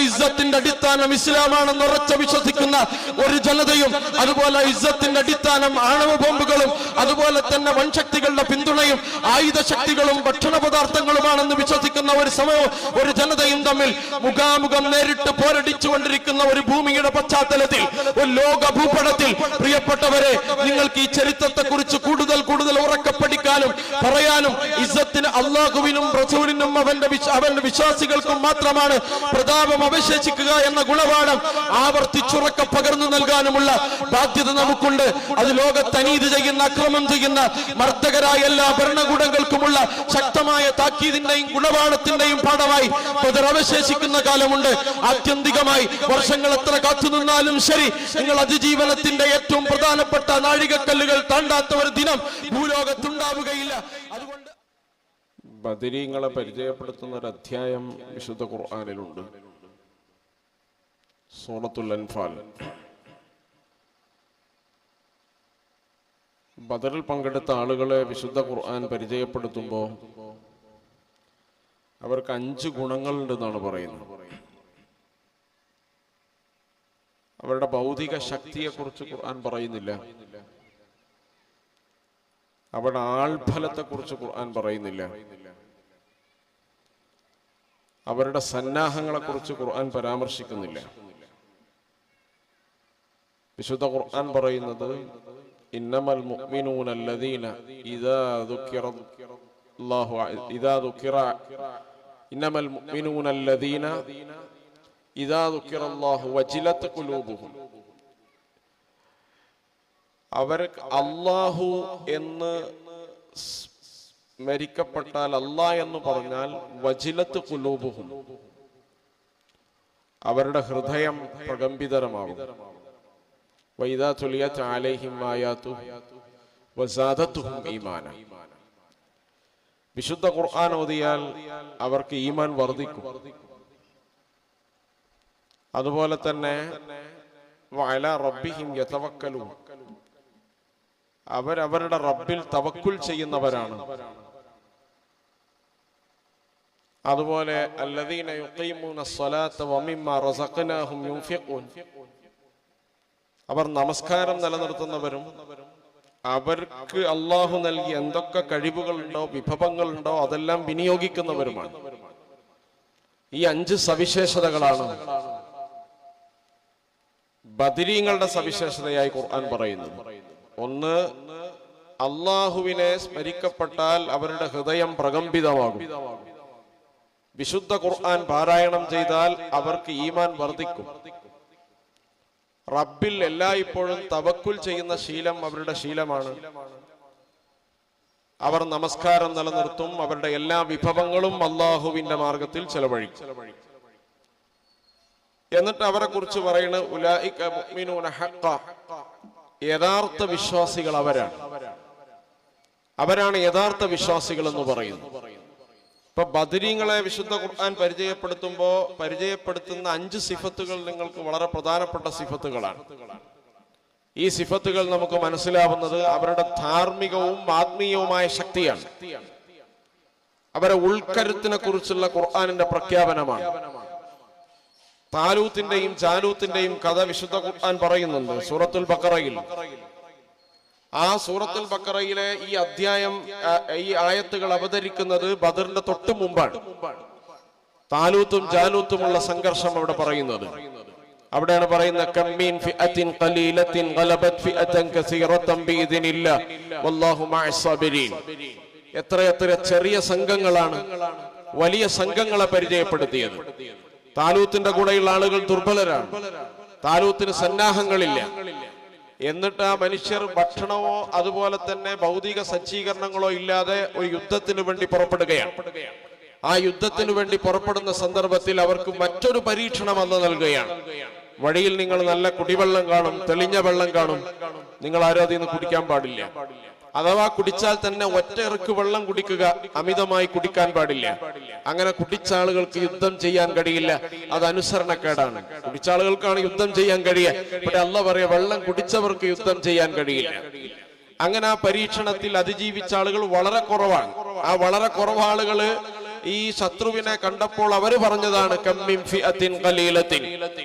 ഇസ്സത്തിന്റെ അടിസ്ഥാനം ഇസ്ലാമാണെന്ന് ഉറച്ചു വിശ്വസിക്കുന്ന ഒരു ജനതയും, അതുപോലെ ഇസ്സത്തിന്റെ അടിസ്ഥാനം ആണവ ബോംബുകളും അതുപോലെ തന്നെ വൻശക്തികളുടെ പിന്തുണയും ആയുധശക്തികളും ഭക്ഷണ പദാർത്ഥങ്ങളുമാണെന്ന് വിശ്വസിക്കുന്ന ഒരു സമയവും ഒരു ജനതയും തമ്മിൽ മുഖാമുഖം നേരിട്ട് പോരടിച്ചുകൊണ്ടിരിക്കുന്ന ഒരു ഭൂമിയുടെ പശ്ചാത്തലത്തിൽ, ഒരു ലോക ഭൂപടത്തിൽ പ്രിയപ്പെട്ടവരെ, നിങ്ങൾക്ക് ഈ ചരിത്രത്തെ കുറിച്ച് കൂടുതൽ കൂടുതൽ ഉറക്കെ പഠിക്കാനും പറയാനും ഇസ്സത്തിന് അള്ളാഹുവിനും റസൂലിനും അവന്റെ വിശ്വാസികൾക്കും മാത്രമാണ് പ്രതാപം അവശേഷിക്കുക എന്ന ഗുണപാഠം ആവർത്തിച്ചുറക്കെ പകർന്നു നൽകാനുമുള്ള ബാധ്യത നമുക്കുണ്ട്. അത് ലോകത്ത് അനീതി ചെയ്യുന്ന, അക്രമം ചെയ്യുന്ന മർദ്ദകരായ എല്ലാ ഭരണകൂടങ്ങൾക്കുമുള്ള ശക്തമായ താക്കീതിന്റെയും ഗുണപാഠത്തിന്റെയും പാഠമായി ബദർ അവശേഷിക്കുന്ന കാലമുണ്ട്. ആത്യന്തികമായി വർഷങ്ങൾ എത്ര കാത്തുനിന്നാലും ശരി, നിങ്ങൾ അതിജീവനത്തിന്റെ ഏറ്റവും പ്രധാനപ്പെട്ട നാഴികക്കല്ലുകൾ താണ്ടാത്ത ഒരു ദിനം ഭൂലോകത്തുണ്ടാവുകയില്ല. അതുകൊണ്ട് ബദരീങ്ങളെ പരിചയപ്പെടുത്തുന്ന ഒരു അധ്യായം വിശുദ്ധ ഖുർആനിലുണ്ട്. സൂറത്തുൽ അൻഫാൽ. ബദറിൽ പങ്കെടുത്ത ആളുകളെ വിശുദ്ധ ഖുർആൻ പരിചയപ്പെടുത്തുമ്പോൾ അവർക്ക് 5 ഗുണങ്ങളുണ്ടെന്നാണ് പറയുന്നത്. അവരുടെ ഭൗതിക ശക്തിയെക്കുറിച്ച് ഖുർആൻ പറയുന്നില്ല, അവരുടെ ആൾഫലത്തെക്കുറിച്ച് ഖുർആൻ പറയുന്നില്ല, അവരുടെ സന്നാഹങ്ങളെക്കുറിച്ച് ഖുർആൻ പരാമർശിക്കുന്നില്ല. വിശുദ്ധ ഖുർആൻ പറയുന്നത് ഇന്നമൽ മുഅ്മിനൂന അല്ലദീന ഇദാ ദുക്കിറല്ലാഹു ഇദാ ദുക്കിറ ഇന്നമൽ മുഅ്മിനൂന അല്ലദീന ഇദാ ദുക്കിറല്ലാഹു വജിലത് ഖുലൂബുഹും. അവർക്ക് അല്ലാഹു എന്ന് സ്മരിക്കപ്പെട്ടാൽ, അല്ലാഹ് എന്ന് പറഞ്ഞാൽ വജിലത്ത് ഖുലൂബുഹും, അവരുടെ ഹൃദയം പ്രകമ്പിതരമാകും. വഇദാ തുലിയത് അലൈഹിം ആയാതു വസാദതുഹും ഈമാന. വിശുദ്ധ ഖുർആൻ ഓതിയാൽ അവർക്ക് ഈമാൻ വർദ്ധിക്കും. അതുപോലെ തന്നെ വഅലാ റബ്ബിഹിം യതവക്കലൂൻ, അവരവരുടെ റബ്ബിൽ തവക്കുൽ ചെയ്യുന്നവരാണ്. അതുപോലെ അല്ലദീന യുഖീമൂന അസ്സലാത്ത വമിമ്മാ റസഖ്നാഹും യുൻഫിഖൂൻ, അവർ നമസ്കാരം നിലനിർത്തുന്നവരും അവർക്ക് അള്ളാഹു നൽകി എന്തൊക്കെ കഴിവുകളുണ്ടോ വിഭവങ്ങളുണ്ടോ അതെല്ലാം വിനിയോഗിക്കുന്നവരുമാണ്. ഈ 5 സവിശേഷതകളാണ് ബദരീങ്ങളുടെ സവിശേഷതയായി ഖുർആൻ പറയുന്നത്. ഒന്ന്, അള്ളാഹുവിനെ സ്മരിക്കപ്പെട്ടാൽ അവരുടെ ഹൃദയം പ്രകമ്പിതമാകും. വിശുദ്ധ ഖുർആൻ പാരായണം ചെയ്താൽ അവർക്ക് ഈമാൻ വർദ്ധിക്കും. റബ്ബിൽ എല്ലായ്പ്പോഴും തവക്കുൽ ചെയ്യുന്ന ശീലം അവരുടെ ശീലമാണ്. അവർ നമസ്കാരം നിലനിർത്തും, അവരുടെ എല്ലാ വിഭവങ്ങളും അള്ളാഹുവിന്റെ മാർഗത്തിൽ ചെലവഴിക്കും. എന്നിട്ട് അവരെ കുറിച്ച് പറയുന്നത് ഉലൈക മുഅ്മിനൂന ഹഖ്ഖ, യഥാർത്ഥ വിശ്വാസികൾ അവരാണ് യഥാർത്ഥ വിശ്വാസികൾ എന്ന് പറയുന്നു. ഇപ്പൊ ബദരീങ്ങളെ വിശുദ്ധ ഖുർആൻ പരിചയപ്പെടുത്തുന്ന 5 സിഫത്തുകൾ നിങ്ങൾക്ക് വളരെ പ്രധാനപ്പെട്ട സിഫത്തുകളാണ്. ഈ സിഫത്തുകൾ നമുക്ക് മനസ്സിലാവുന്നത് അവരുടെ ധാർമ്മികവും ആത്മീയവുമായ ശക്തിയാണ്. അവരെ ഉൾക്കരുത്തിനെ കുറിച്ചുള്ള ഖുർആനിന്റെ പ്രഖ്യാപനമാണ്. താലൂത്തിന്റെയും ജാലൂത്തിന്റെയും കഥ വിശുദ്ധ ഖുർആൻ പറയുന്നുണ്ട് സൂറത്തുൽ ബഖറയിൽ. ആ സൂറത്തുൽ ബഖറയിലെ ഈ അധ്യായം, ഈ ആയത്തുകൾ അവതരിക്കുന്നത് ബദറിന്റെ തൊട്ട് മുമ്പാണ്. താലൂത്തും ജാലൂത്തുമുള്ള സംഘർഷം അവിടെ പറയുന്നത്. അവിടെയാണ് പറയുന്നത് കമ്മീൻ ഫിഅത്തിൻ ഖലീലത്തിൻ ഗലബത് ഫിഅതൻ കസീറതൻ ബിഇദ്നില്ലാഹ് വല്ലാഹു മഅസ് സാബിരീൻ. എത്ര ചെറിയ സംഘങ്ങളാണ് വലിയ സംഘങ്ങളെ പരിചയപ്പെടുത്തിയത്. താലൂത്തിന്റെ കൂടെയുള്ള ആളുകൾ ദുർബലരാണ്, താലൂത്തിന് സന്നാഹങ്ങളില്ല. എന്നിട്ട് ആ മനുഷ്യർ ഭക്ഷണമോ അതുപോലെ തന്നെ ഭൗതിക സജ്ജീകരണങ്ങളോ ഇല്ലാതെ ഒരു യുദ്ധത്തിന് വേണ്ടി പുറപ്പെടുകയാണ്. ആ യുദ്ധത്തിന് വേണ്ടി പുറപ്പെടുന്ന സന്ദർഭത്തിൽ അവർക്ക് മറ്റൊരു പരീക്ഷണം അന്ന് നൽകുകയാണ്. വഴിയിൽ നിങ്ങൾ നല്ല കുടിവെള്ളം കാണും, തെളിഞ്ഞ വെള്ളം കാണും, നിങ്ങൾ ആരും അതിൽ നിന്ന് കുടിക്കാൻ പാടില്ല. അഥവാ കുടിച്ചാൽ തന്നെ ഒറ്റ ഇറക്ക് വെള്ളം കുടിക്കുക, അമിതമായി കുടിക്കാൻ പാടില്ല. അങ്ങനെ കുടിച്ച ആളുകൾക്ക് യുദ്ധം ചെയ്യാൻ കഴിയില്ല, അത് അനുസരണക്കേടാണ്. കുടിച്ച ആളുകൾക്കാണ് യുദ്ധം ചെയ്യാൻ കഴിയുക. പക്ഷെ അല്ലാഹ് പറയാ വെള്ളം കുടിച്ചവർക്ക് യുദ്ധം ചെയ്യാൻ കഴിയില്ല. അങ്ങനെ ആ പരീക്ഷണത്തിൽ അതിജീവിച്ച ആളുകൾ വളരെ കുറവാണ്. ആ വളരെ കുറവ് ആളുകള് ഈ ശത്രുവിനെ കണ്ടപ്പോൾ അവർ പറഞ്ഞതാണ് കമ്മിൻ ഫിഅത്തിൻ ഖലീലത്തിൻ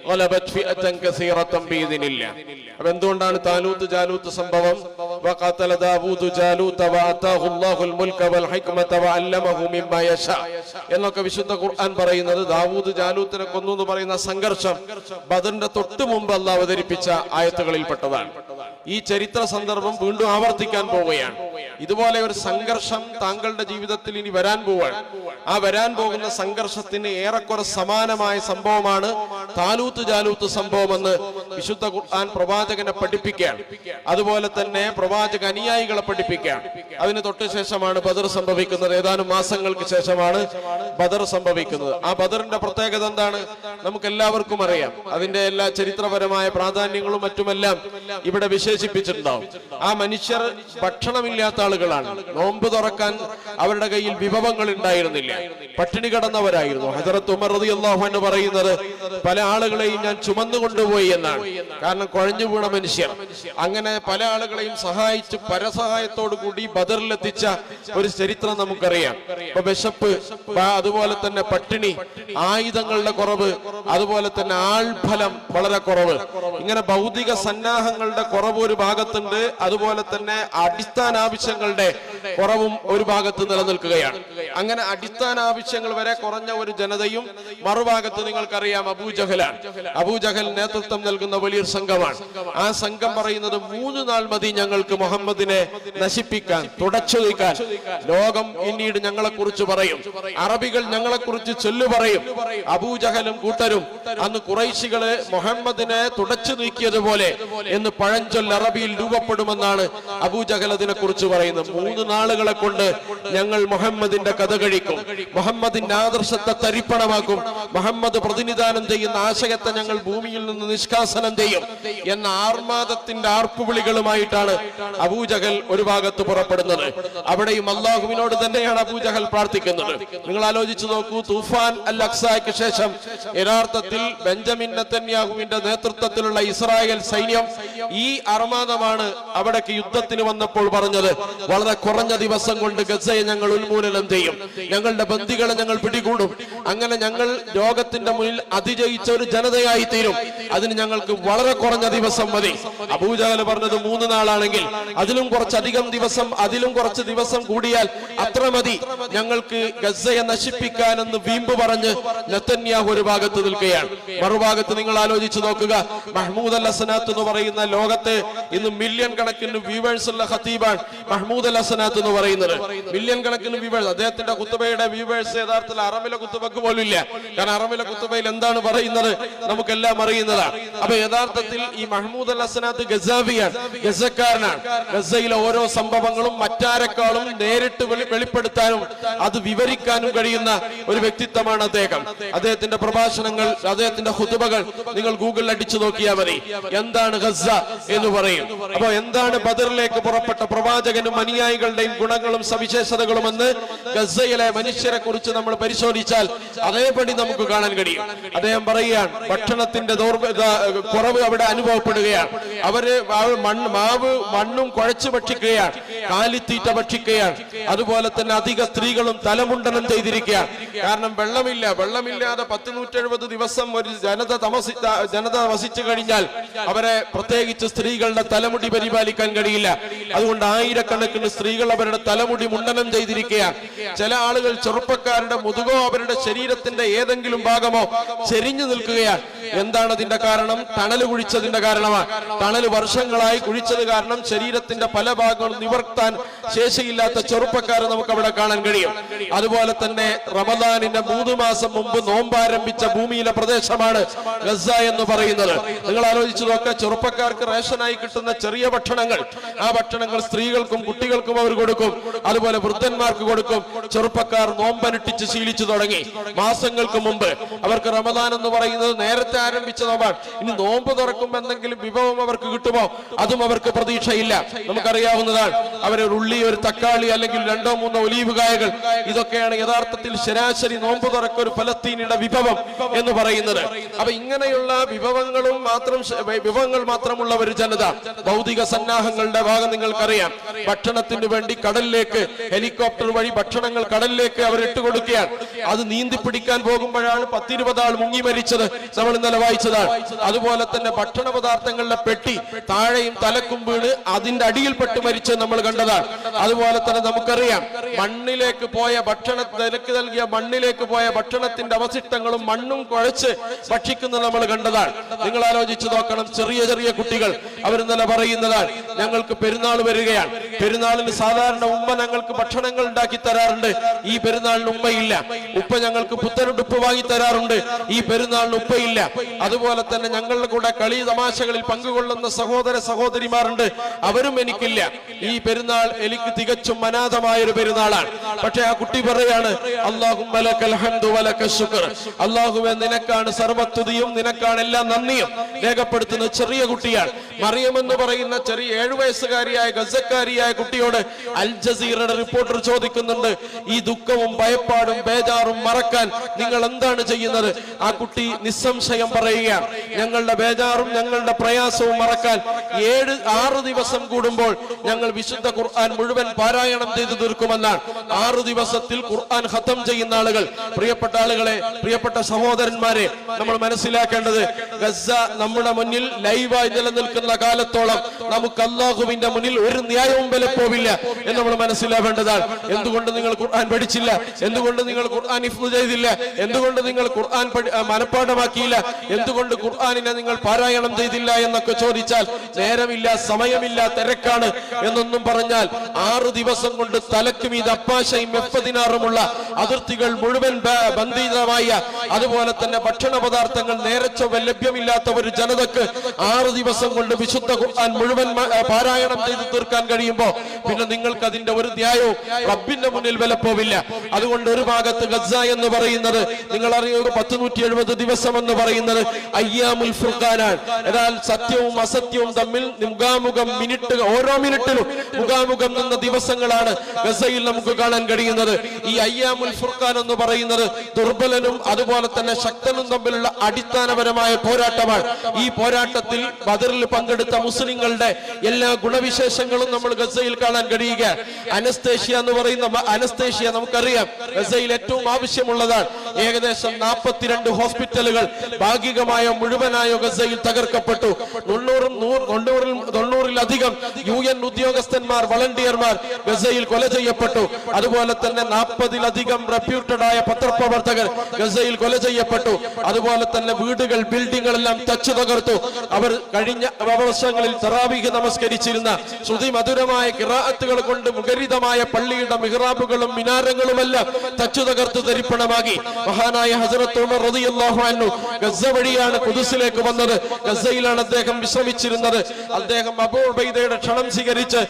ഗലബത് ഫിഅതൻ കസീറതൻ ബിഇദ്നില്ലാഹ്. അപ്പോൾ എന്തുകൊണ്ടാണ് താലൂത്ത് ജാലൂത്ത് സംഭവം? വഖതല ദാവൂദു ജാലൂത വഅതാഹു അല്ലാഹുൽ മുൽക വൽ ഹിക്മത വഅല്ലമഹു മിമ്മാ യശാ എന്നൊക്കെ വിശുദ്ധ ഖുർആൻ പറയുന്നത് ദാവൂദ് ജാലൂത്തിനെ കൊന്നു എന്ന് പറയുന്ന സംഘർഷം ബദറിന്റെ തൊട്ടു മുമ്പ് അല്ലാഹു അവതരിപ്പിച്ച ആയത്തുകളിൽപ്പെട്ടതാണ്. ഈ ചരിത്ര സന്ദർഭം വീണ്ടും ആവർത്തിക്കാൻ പോവുകയാണ്. ഇതുപോലെ ഒരു സംഘർഷം താങ്കളുടെ ജീവിതത്തിൽ ഇനി വരാൻ പോവുകയാണ്. ആ വരാൻ പോകുന്ന സംഘർഷത്തിന് ഏറെക്കുറെ സമാനമായ സംഭവമാണ് താലൂത്ത് ജാലൂത്ത് സംഭവം എന്ന് വിശുദ്ധ ഖുർആൻ പ്രവാചകനെ പഠിപ്പിക്കുകയാണ്. അതുപോലെ തന്നെ പ്രവാചക അനുയായികളെ പഠിപ്പിക്കുകയാണ്. അതിന് തൊട്ട് ശേഷമാണ് ബദർ സംഭവിക്കുന്നത്. ഏതാനും മാസങ്ങൾക്ക് ശേഷമാണ് ബദർ സംഭവിക്കുന്നത്. ആ ബദറിന്റെ പ്രത്യേകത എന്താണ്? നമുക്ക് എല്ലാവർക്കും അറിയാം. അതിന്റെ എല്ലാ ചരിത്രപരമായ പ്രാധാന്യങ്ങളും മറ്റുമെല്ലാം ഇവിടെ വിശേഷിപ്പിച്ചിട്ടുണ്ടാവും. ആ മനുഷ്യർ ഭക്ഷണമില്ലാത്ത ആളുകളാണ്. നോമ്പ് തുറക്കാൻ അവരുടെ കയ്യിൽ വിഭവങ്ങൾ ഉണ്ടായിരുന്നില്ല. പട്ടിണി കിടന്നവരായിരുന്നു. ഹദറത്ത് ഉമർ റളിയല്ലാഹു അൻഹു പറയുന്നത് പല ആളുകളെയും ഞാൻ ചുമന്നു കൊണ്ടുപോയി എന്നാണ്. കാരണം കുഴഞ്ഞു വീണ മനുഷ്യർ. അങ്ങനെ പല ആളുകളെയും സഹായിച്ച് പരസഹായത്തോടു കൂടി ബദറിലെത്തിച്ച ഒരു ചരിത്രം നമുക്കറിയാം. ഇപ്പൊ വിശപ്പ്, അതുപോലെ തന്നെ പട്ടിണി, ആയുധങ്ങളുടെ കുറവ്, അതുപോലെ തന്നെ ആൾഫലം വളരെ കുറവ്, ഇങ്ങനെ ഭൗതിക സന്നാഹങ്ങളുടെ കുറവ് ഒരു ഭാഗത്തുണ്ട്. അതുപോലെ തന്നെ അടിസ്ഥാന ആവശ്യങ്ങളുടെ കുറവും ഒരു ഭാഗത്ത് നിലനിൽക്കുകയാണ്. അങ്ങനെ അടിസ്ഥാന ആവശ്യങ്ങൾ വരെ കുറഞ്ഞ ഒരു ജനതയും മറുഭാഗത്ത് നിങ്ങൾക്കറിയാം അബൂജഹലാണ്. അബൂജഹൽ നേതൃത്വം നൽകുന്ന വലിയൊരു സംഘമാണ്. ആ സംഘം പറയുന്നത് 3 നാൾ മതി ഞങ്ങൾക്ക് മുഹമ്മദിനെ നശിപ്പിക്കാൻ, തുടച്ചു നീക്കാൻ. ലോകം പിന്നീട് ഞങ്ങളെ കുറിച്ച് പറയും, അറബികൾ ഞങ്ങളെ കുറിച്ച് ചൊല്ലു പറയും. അബൂജഹലും കൂട്ടരും അന്ന് ഖുറൈശികള് മുഹമ്മദിനെ തുടച്ചു നീക്കിയതുപോലെ എന്ന് പഴഞ്ചൊല്ല് അറബിയിൽ രൂപപ്പെടുമെന്നാണ് അബൂജഹൽ അതിനെ കുറിച്ച് പറയുന്നത്. 3 നാളുകളെ കൊണ്ട് ഞങ്ങൾ മുഹമ്മദിന്റെ കഥ കഴിക്കും, മുഹമ്മദിന്റെ ആദർശത്തെ തരിപ്പണമാക്കും, മുഹമ്മദ് പ്രതിനിധാനം ചെയ്യുന്ന ആശയത്തെ ഞങ്ങൾ ഭൂമിയിൽ നിന്ന് നിഷ്കാസനം ചെയ്യും എന്ന ആർമാദത്തിന്റെ ആർപ്പുവിളികളുമായിട്ടാണ് അബൂജഹൽ ഒരു ഭാഗത്ത് പുറപ്പെടുന്നത്. അവിടെയും അള്ളാഹുവിനോട് തന്നെയാണ് അബൂജഹൽ പ്രാർത്ഥിക്കുന്നത്. നിങ്ങൾ ആലോചിച്ചു നോക്കൂ, തൂഫാൻ അൽ അഖ്സായ്ക്ക് ശേഷം യഥാർത്ഥത്തിൽ ബെഞ്ചമിൻ നെതന്യാഹുവിന്റെ നേതൃത്വത്തിലുള്ള ഇസ്രായേൽ സൈന്യം ഈ അർമാദമാണ് അവിടേക്ക് യുദ്ധത്തിന് വന്നപ്പോൾ പറഞ്ഞത്. വളരെ കുറഞ്ഞ ദിവസം കൊണ്ട് ഗസയെ ഞങ്ങൾ ഉന്മൂലനം ചെയ്യും, ഞങ്ങളുടെ ബന്ദികളെ ഞങ്ങൾ പിടികൂടും, അങ്ങനെ ഞങ്ങൾ ലോകത്തിന്റെ മുന്നിൽ അതിജയിച്ച ഒരു ജനതയായി തീരും, അതിന് ഞങ്ങൾക്ക് വളരെ കുറഞ്ഞ ദിവസം മതി. അബൂജഹൽ പറഞ്ഞത് 3 നാളാണെങ്കിൽ അതിലും കുറച്ചധികം ദിവസം, അതിലും കുറച്ച് ദിവസം കൂടിയാൽ അത്ര മതി ഞങ്ങൾക്ക് ഗസയെ നശിപ്പിക്കാനെന്ന് വീമ്പ് പറഞ്ഞ് നെതന്യാഹു ഒരു ഭാഗത്ത് നിൽക്കുകയാണ്. മറുഭാഗത്ത് നിങ്ങൾ ആലോചിച്ച് നോക്കുക, മഹ്മൂദ് അൽ ഹസനാത്ത് എന്ന് പറയുന്ന ലോകത്ത് ഇന്ന് മില്യൺ കണക്കിന് വ്യൂവേഴ്സ് ഉള്ള ഖതീബാണ് മഹ്മൂദ് അൽ ഹസനാത്ത് എന്ന് പറയുന്നത്. മില്യൺ കണക്കിന് വ്യൂവേഴ്സ്. അദ്ദേഹത്തിന്റെ ഖുതുബയുടെ വ്യൂവേഴ്സ് യഥാർത്ഥത്തിൽ അറബിലെ ഖുതുബക്ക് പോലും ഇല്ല. കാരണം അറബിലെ ഖുതുബയിൽ എന്താണ് പറയുന്നത് നമുക്കെല്ലാം അറിയുന്നതാണ്. അപ്പൊ യഥാർത്ഥത്തിൽ ഈ മഹ്മൂദ് അൽ ഹസനാത്ത് ഗസാവിയാണ്, ഗസക്കാരനാണ്. ഗസയിലെ ഓരോ സംഭവങ്ങളും മറ്റാരെക്കാളും നേരിട്ട് വെളിപ്പെടുത്താനും അത് വിവരിക്കാനും കഴിയുന്ന ഒരു വ്യക്തിത്വമാണ് അദ്ദേഹം. അദ്ദേഹത്തിന്റെ പ്രഭാഷണങ്ങൾ, അദ്ദേഹത്തിന്റെ ഖുതുബകൾ നിങ്ങൾ ഗൂഗിളിൽ അടിച്ചു നോക്കിയാൽ മതി. എന്താണ് ഗസ എന്ന് പറയും. അപ്പൊ എന്താണ് ബദറിലേക്ക് പുറപ്പെട്ട പ്രവാചകനും അനുയായികളുടെയും ഗുണങ്ങളും സവിശേഷതകളും എന്ന് ഗസയിലെ മനുഷ്യരെ കുറിച്ച് നമ്മൾ പരിശോധിച്ചാൽ അതേപടി നമുക്ക് കാണാൻ കഴിയും. അദ്ദേഹം പറയുകയാണ്, ഭക്ഷണത്തിന്റെ കുറവ് അവിടെ അനുഭവപ്പെടുകയാണ്. അവര് മണ്ണും കുഴച്ചു ഭക്ഷിക്കുകയാണ്, കാലിത്തീറ്റ ഭക്ഷിക്കുകയാണ്. അതുപോലെ തന്നെ അധിക സ്ത്രീകളും തലമുണ്ടനം ചെയ്തിരിക്കുകയാണ്. കാരണം വെള്ളമില്ലാതെ 170 ദിവസം ഒരു ജനത വസിച്ചു കഴിഞ്ഞാൽ അവരെ പ്രത്യേകിച്ച് സ്ത്രീകളുടെ തലമുടി പരിപാലിക്കാൻ കഴിയില്ല. അതുകൊണ്ട് ആയിരക്കണക്കിന് സ്ത്രീകൾ അവരുടെ തലമുടി മുണ്ടനം ചെയ്തിരിക്കുകയാണ്. ചില ആളുകൾ ചെറുപ്പക്കാരുടെ മുതുകോ അവരുടെ ശരീരത്തിന്റെ ഏതെങ്കിലും ഭാഗമോ ചെരിഞ്ഞു നിൽക്കുകയാണ്. എന്താണ് അതിന്റെ കാരണം? തണല് കുഴിച്ചതിന്റെ കാരണമാണ്. തണല് വർഷങ്ങളായി കുഴിച്ചത് കാരണം ശരീരത്തിന്റെ പല ഭാഗങ്ങളും നിവർത്താൻ ശേഷിയില്ലാത്ത ചെറുപ്പക്കാരെ നമുക്ക് അവിടെ കാണാൻ കഴിയും. അതുപോലെ തന്നെ റമദാനിന്റെ 3 മാസം മുമ്പ് നോമ്പാരംഭിച്ച ഭൂമിയിലെ പ്രദേശമാണ് ഗസ എന്ന് പറയുന്നത്. നിങ്ങൾ ആലോചിച്ചു നോക്കുക, ചെറുപ്പക്കാർക്ക് റേഷനായി കിട്ടുന്ന ചെറിയ ഭക്ഷണങ്ങൾ, ആ ഭക്ഷണങ്ങൾ സ്ത്രീകൾക്കും കുട്ടികൾക്കും അവർ കൊടുക്കും, അതുപോലെ വൃദ്ധന്മാർക്ക് കൊടുക്കും. ചെറുപ്പക്കാർ നോമ്പനുഷ്ഠിച്ച് ശീലിച്ചു തുടങ്ങി. മാസങ്ങൾക്ക് മുമ്പ് അവർക്ക് റമദാൻ എന്ന് പറയുന്നത് നേരത്തെ ആരംഭിച്ച നോമ്പാണ്. ഇനി നോമ്പ് തുറക്കുമ്പോൾ എന്തെങ്കിലും വിഭവം അവർക്ക് കിട്ടുമോ? അതും അവർക്ക് പ്രതീക്ഷയില്ല. നമുക്കറിയാവുന്നതാണ്, അവരൊരു ഉള്ളി, ഒരു തക്കാളി, അല്ലെങ്കിൽ 2-3 ഒലീവ് കായകൾ, ഇതൊക്കെയാണ് യഥാർത്ഥത്തിൽ ശരാശരി നോമ്പ് തുറക്ക ഒരു ഫലസ്തീനിയുടെ വിഭവം എന്ന് പറയുന്നത്. അപ്പൊ ഇങ്ങനെയുള്ള വിഭവങ്ങൾ മാത്രമുള്ള ഒരു ജനത, ഭൗതിക സന്നാഹങ്ങളുടെ ഭാഗം നിങ്ങൾക്കറിയാം. ഭക്ഷണത്തിന് വേണ്ടി വേണ്ടി കടലിലേക്ക് ഹെലികോപ്റ്റർ വഴി ഭക്ഷണങ്ങൾ കടലിലേക്ക് അവർ ഇട്ടുകൊടുക്കുകയാണ്. അത് നീന്തി പിടിക്കാൻ പോകുമ്പോഴാണ് 10-20 ആൾ മുങ്ങി മരിച്ചത്. നമ്മൾ ഇന്നലെ വായിച്ചതാണ്. അതുപോലെ തന്നെ ഭക്ഷണ പദാർത്ഥങ്ങളുടെ പെട്ടി താഴെയും തലക്കും വീണ് അതിന്റെ അടിയിൽപ്പെട്ട് മരിച്ചത് നമ്മൾ കണ്ടതാണ്. അതുപോലെ തന്നെ നമുക്കറിയാം മണ്ണിലേക്ക് പോയ നിലക്ക് നൽകിയ മണ്ണിലേക്ക് പോയ ഭക്ഷണത്തിന്റെ അവശിഷ്ടങ്ങളും മണ്ണും കുഴച്ച് ഭക്ഷിക്കുന്നത് നമ്മൾ കണ്ടതാണ്. നിങ്ങൾ ആലോചിച്ചു നോക്കണം. ചെറിയ ചെറിയ കുട്ടികൾ അവർ ഇന്നലെ പറയുന്നതാണ്, ഞങ്ങൾക്ക് പെരുന്നാൾ വരികയാണ്, പെരുന്നാളിന് സാധാരണ ഉമ്മ ഞങ്ങൾക്ക് ഭക്ഷണങ്ങൾ ഉണ്ടാക്കി തരാറുണ്ട്, ഈ പെരുന്നാളിന് ഉമ്മയില്ല. ഉപ്പ ഞങ്ങൾക്ക് പുത്തനുടുപ്പ് വാങ്ങി തരാറുണ്ട്, ഈ പെരുന്നാളിന് ഉപ്പയില്ല. അതുപോലെ തന്നെ ഞങ്ങളുടെ കൂടെ കളി തമാശകളിൽ പങ്കുകൊള്ളുന്ന സഹോദര സഹോദരിമാരുണ്ട്, അവരും എനിക്കില്ല. ഈ പെരുന്നാൾ എനിക്ക് തികച്ചും അനാഥമായ ഒരു പെരുന്നാളാണ്. പക്ഷെ ആ കുട്ടി പറയാണ്, അല്ലാഹുമ്മ ലക്കൽ ഹംദു വലക ശുക്ർ, അല്ലാഹുവേ നിനക്കാണ് സർവ്വസ്തുതിയും, നിനക്കാണ് എല്ലാം നന്ദിയും രേഖപ്പെടുത്തുന്ന ചെറിയ കുട്ടിയാണ്. മറിയം എന്ന് പറയുന്ന ചെറിയ 7 വയസ്സുകാരിയായ ഗസക്കാരിയായ കുട്ടിയോട് അൽ ജസീറയുടെ റിപ്പോർട്ടർ ചോദിക്കുന്നുണ്ട്, ഈ ദുഃഖവും ഭയപ്പാടും ബേജാറും മറക്കാൻ നിങ്ങൾ എന്താണ് ചെയ്യുന്നത്? ആ കുട്ടി നിസ്സംശയം പറയുകയാണ്, ഞങ്ങളുടെ ബേജാറും ഞങ്ങളുടെ പ്രയാസവും മറക്കാൻ 6 ദിവസം കൂടുമ്പോൾ ഞങ്ങൾ വിശുദ്ധ ഖുർആൻ മുഴുവൻ പാരായണം ചെയ്തു തീർക്കുമെന്നാണ്. 6 ദിവസത്തിൽ ഖുർആൻ ഖത്തം ചെയ്യുന്ന ആളുകൾ, പ്രിയപ്പെട്ട ആളുകളെ, പ്രിയപ്പെട്ട സഹോദരന്മാരെ, നമ്മൾ മനസ്സിലാക്കേണ്ടത് ഗസ നമ്മുടെ മുന്നിൽ ലൈവായി നിലനിൽക്കുന്ന കാലത്തോളം നമുക്ക് അല്ലാഹുവിന്റെ മുന്നിൽ ഒരു ന്യായവും വിലപ്പോവില്ല എന്ന് നമ്മൾ മനസ്സിലാവേണ്ടതാണ്. എന്തുകൊണ്ട് നിങ്ങൾ ഖുർആൻ പഠിച്ചില്ല? എന്തുകൊണ്ട് നിങ്ങൾ ഖുർആൻ ഹിഫ്ള് ചെയ്തില്ല? എന്തുകൊണ്ട് നിങ്ങൾ ഖുർആൻ മനഃപ്പാഠമാക്കിയില്ല? എന്തുകൊണ്ട് ഖുർആനിനെ നിങ്ങൾ പാരായണം ചെയ്തില്ല എന്നൊക്കെ ചോദിച്ചാൽ നേരമില്ല, സമയമില്ല, തിരക്കാണ് എന്നൊന്നും പറഞ്ഞാൽ 6 ദിവസം കൊണ്ട് തലക്ക് മീത് അപ്പാശയും എഫ്തിനാറുമുള്ള അതിർത്തികൾ മുഴുവൻ ബന്ധിതമായ, അതുപോലെ തന്നെ ഭക്ഷണ പദാർത്ഥങ്ങൾ നേരച്ചൊവ്വ ലഭ്യമില്ലാത്ത ഒരു ജനതക്ക് 6 ദിവസം കൊണ്ട് വിശുദ്ധ ഖുർആൻ മുഴുവൻ പാരായണം ചെയ്തു തീർക്കാൻ കഴിയുമ്പോ പിന്നെ നിങ്ങൾക്ക് അതിന്റെ ഒരു ന്യായവും റബ്ബിന്റെ മുന്നിൽ വിലപ്പോവില്ല. അതുകൊണ്ട് ഒരു ഭാഗത്ത് ഗസ എന്ന് പറയുന്നത് നിങ്ങൾ അറിയുക 170 ദിവസം എന്ന് പറയുന്നത് അയ്യാമുൽ ഫുർഖാനാണ്. എന്നാൽ സത്യവും അസത്യവും തമ്മിൽ മുഖാമുഖം ഓരോ മിനിറ്റിലും മുഖാമുഖം നിന്ന ദിവസങ്ങളാണ് ഗസയിൽ നമുക്ക് കാണാൻ കഴിയുന്നത്. ഈ അയ്യാമുൽ ഫുർഖാൻ എന്ന് പറയുന്നത് ദുർബലനും അതുപോലെ തന്നെ ശക്തനും തമ്മിലുള്ള അടിസ്ഥാനപരമായ പോരാട്ടമാണ്. ഈ പോരാട്ടത്തിൽ ബദറിൽ പങ്കെടുത്ത മുസ്ലിങ്ങളുടെ എല്ലാ ഗുണവിശേഷങ്ങളും നമ്മൾ ഗസയിൽ കാണാൻ കഴിയുക. അനസ്തേഷ്യ എന്ന് പറയുന്ന അനസ്തേഷ്യ നമുക്കറിയാം ഗസയിൽ ഏറ്റവും ആവശ്യമുള്ളതാണ്. ഏകദേശം 42 ഹോസ്പിറ്റലുകൾ ഭാഗികമായ മുഴുവനായോ ഗസയിൽ തകർക്കപ്പെട്ടു. 90-ിലധികം UN ഉദ്യോഗസ്ഥന്മാർ, വളണ്ടിയർമാർ ഗസയിൽ കൊല ചെയ്യപ്പെട്ടു. അതുപോലെ തന്നെ 40-ലധികം റെപ്യൂട്ടഡ് ആയ പത്രപ്രവർത്തകർ ഗസയിൽ കൊല ചെയ്യപ്പെട്ടു. അതുപോലെ തന്നെ വീടുകൾ, ബിൽഡിങ്ങുകളെല്ലാം തച്ചു തകർത്തു. അവർ കഴിഞ്ഞ വർഷങ്ങളിൽ തറാവീഹ് നമസ്കരിച്ചിരുന്ന ശ്രുതി മധുരമായ ഖിറാഅത്തുകൾ കൊണ്ട് മുഖരിതമായ പള്ളിയുടെ മിഹ്റാബുകളും മിനാരങ്ങളുമെല്ലാം തച്ചു തകർത്ത് തരിപ്പണമാക്കി. മഹാനായ ഹസ്രത്ത് ഉമർ റളിയല്ലാഹു അൻഹു ഗസ വഴിയാണ് ഖുദ്സിലേക്ക് വന്നത്. ഗസയിലാണ് അദ്ദേഹം വിശ്രമിച്ചിരുന്നത്. അദ്ദേഹം അബൂ ഉബൈദയുടെ ക്ഷണം സ്വീകരിച്ച്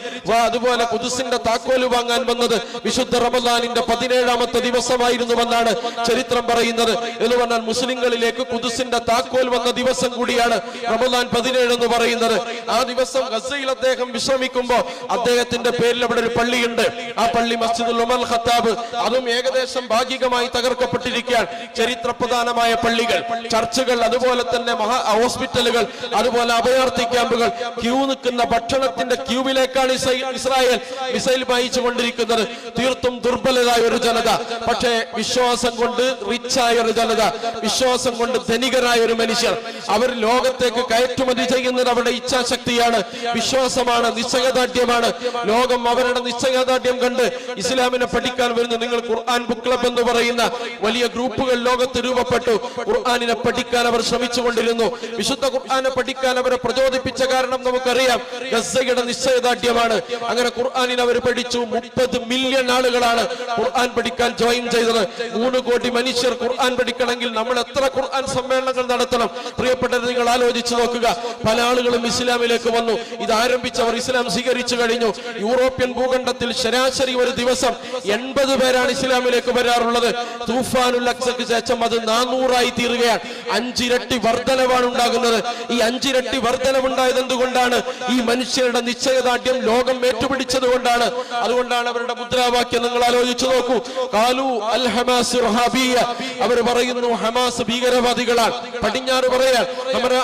അതുപോലെ ഖുദ്സിന്റെ താക്കോല് വാങ്ങാൻ വന്നത് വിശുദ്ധ റമദാനിന്റെ 17ാമത്തെ ദിവസമായിരുന്നുവെന്നാണ് ചരിത്രം പറയുന്നത്. എന്ന് പറഞ്ഞാൽ മുസ്ലിങ്ങളിലേക്ക് ഖുദ്സിന്റെ താക്കോൽ വന്ന ദിവസം കൂടിയാണ് റമദാൻ 17 എന്ന് പറയുന്നത്. ആ ദിവസം ഗസയിൽ അദ്ദേഹം വിശ്രമിക്കുമ്പോൾ അദ്ദേഹത്തിന്റെ പേരിൽ അവിടെ ഒരു പള്ളിയുണ്ട്. ആ പള്ളി മസ്ജിദുൽ ഉമർ ഖത്താബ്, അതും ഏകദേശം ഭാഗികമായി തകർക്കപ്പെട്ടിരിക്കുകയാണ്. ചരിത്രപ്രധാനമായ പള്ളികൾ, ചർച്ചുകൾ, അതുപോലെ തന്നെ ഹോസ്പിറ്റലുകൾ, അതുപോലെ അഭയാർത്ഥി ക്യാമ്പുകൾ, ക്യൂ നിൽക്കുന്ന ഭക്ഷണത്തിന്റെ ക്യൂവിലേക്കാണ് ഇസ്രായേൽ മിസൈൽ പായിച്ചു കൊണ്ടിരിക്കുന്നത്. തീർത്തും ദുർബലരായ ഒരു ജനത, പക്ഷേ വിശ്വാസം കൊണ്ട് റിച്ചായ ഒരു ജനത, വിശ്വാസം കൊണ്ട് ധനികരായ ഒരു മനുഷ്യർ. അവർ ലോകത്തേക്ക് കയറ്റുമതി ചെയ്യുന്നത് അവരുടെ ഇച്ഛാശക്തിയാണ്, വിശ്വാസമാണ്, നിശ്ചയദാർഢ്യമാണ്. ലോകം അവരുടെ നിശ്ചയദാർഢ്യം കണ്ട് ഇസ്ലാമിനെ പഠിക്കാൻ വരുന്നു. നിങ്ങൾ ഖുർആൻ ബുക്ക് ക്ലബ് എന്ന് പറയുന്ന വലിയ ഗ്രൂപ്പുകൾ ലോകത്ത് രൂപപ്പെട്ടു. ഖുർആനിനെ പഠിക്കാൻ അവർ ശ്രമിച്ചുകൊണ്ടിരുന്നു. വിശുദ്ധ ഖുർആനെ പഠിക്കാൻ അവരെ പ്രചോദിപ്പിച്ച കാരണം നമുക്കറിയാം, ഗസയുടെ നിശ്ചയദാർഢ്യമാണ്. അങ്ങനെ ഖുർആനിനെ അവർ പഠിച്ചു. 30 മില്യൺ ആളുകളാണ് ഖുർആൻ പഠിക്കാൻ ജോയിൻ ചെയ്തത്. 3 കോടി മനുഷ്യർ ഖുർആൻ പഠിക്കണമെങ്കിൽ നമ്മൾ എത്ര ഖുർആൻ സമ്മേളനങ്ങൾ നടത്തണം? പ്രിയപ്പെട്ടവർ, നിങ്ങൾ ആലോചിച്ചു നോക്കുക. പല ആളുകളും ഇസ്ലാമിലേക്ക് വന്നു. ഇത് ആരംഭിച്ചവർ ഇസ്ലാം സ്വീകരിച്ചു കഴിഞ്ഞു. യൂറോപ്യൻ ഭൂഖണ്ഡത്തിൽ ശരാശരി ഒരു ദിവസം 80 പേരാണ് ഇസ്ലാമിലേക്ക് വരാറുള്ളത്. തൂഫാനുൽ അഖ്സക്ക് ശേഷം അത് 400 തീരുകയാണ്. 5 ഇരട്ടി വർധനവാണ് ഉണ്ടാകുന്നത്. ഈ 5 ഇരട്ടി വർധനവുണ്ടായത് എന്തുകൊണ്ടാണ്? ഈ മനുഷ്യരുടെ നിശ്ചയദാർഢ്യം ലോകം ഏറ്റുപിടിച്ചത് കൊണ്ടാണ്. അതുകൊണ്ടാണ് അവരുടെ മുദ്രാവാക്യം നിങ്ങൾ ആലോചിച്ചു നോക്കൂ. ഖാലു അൽ ഹമാസ് ഇർഹാബിയ്യ, അവർ പറയുന്നു ഹമാസ് ഭീകരവാദികളാണ്. പടിഞ്ഞാറ് പറയാൻ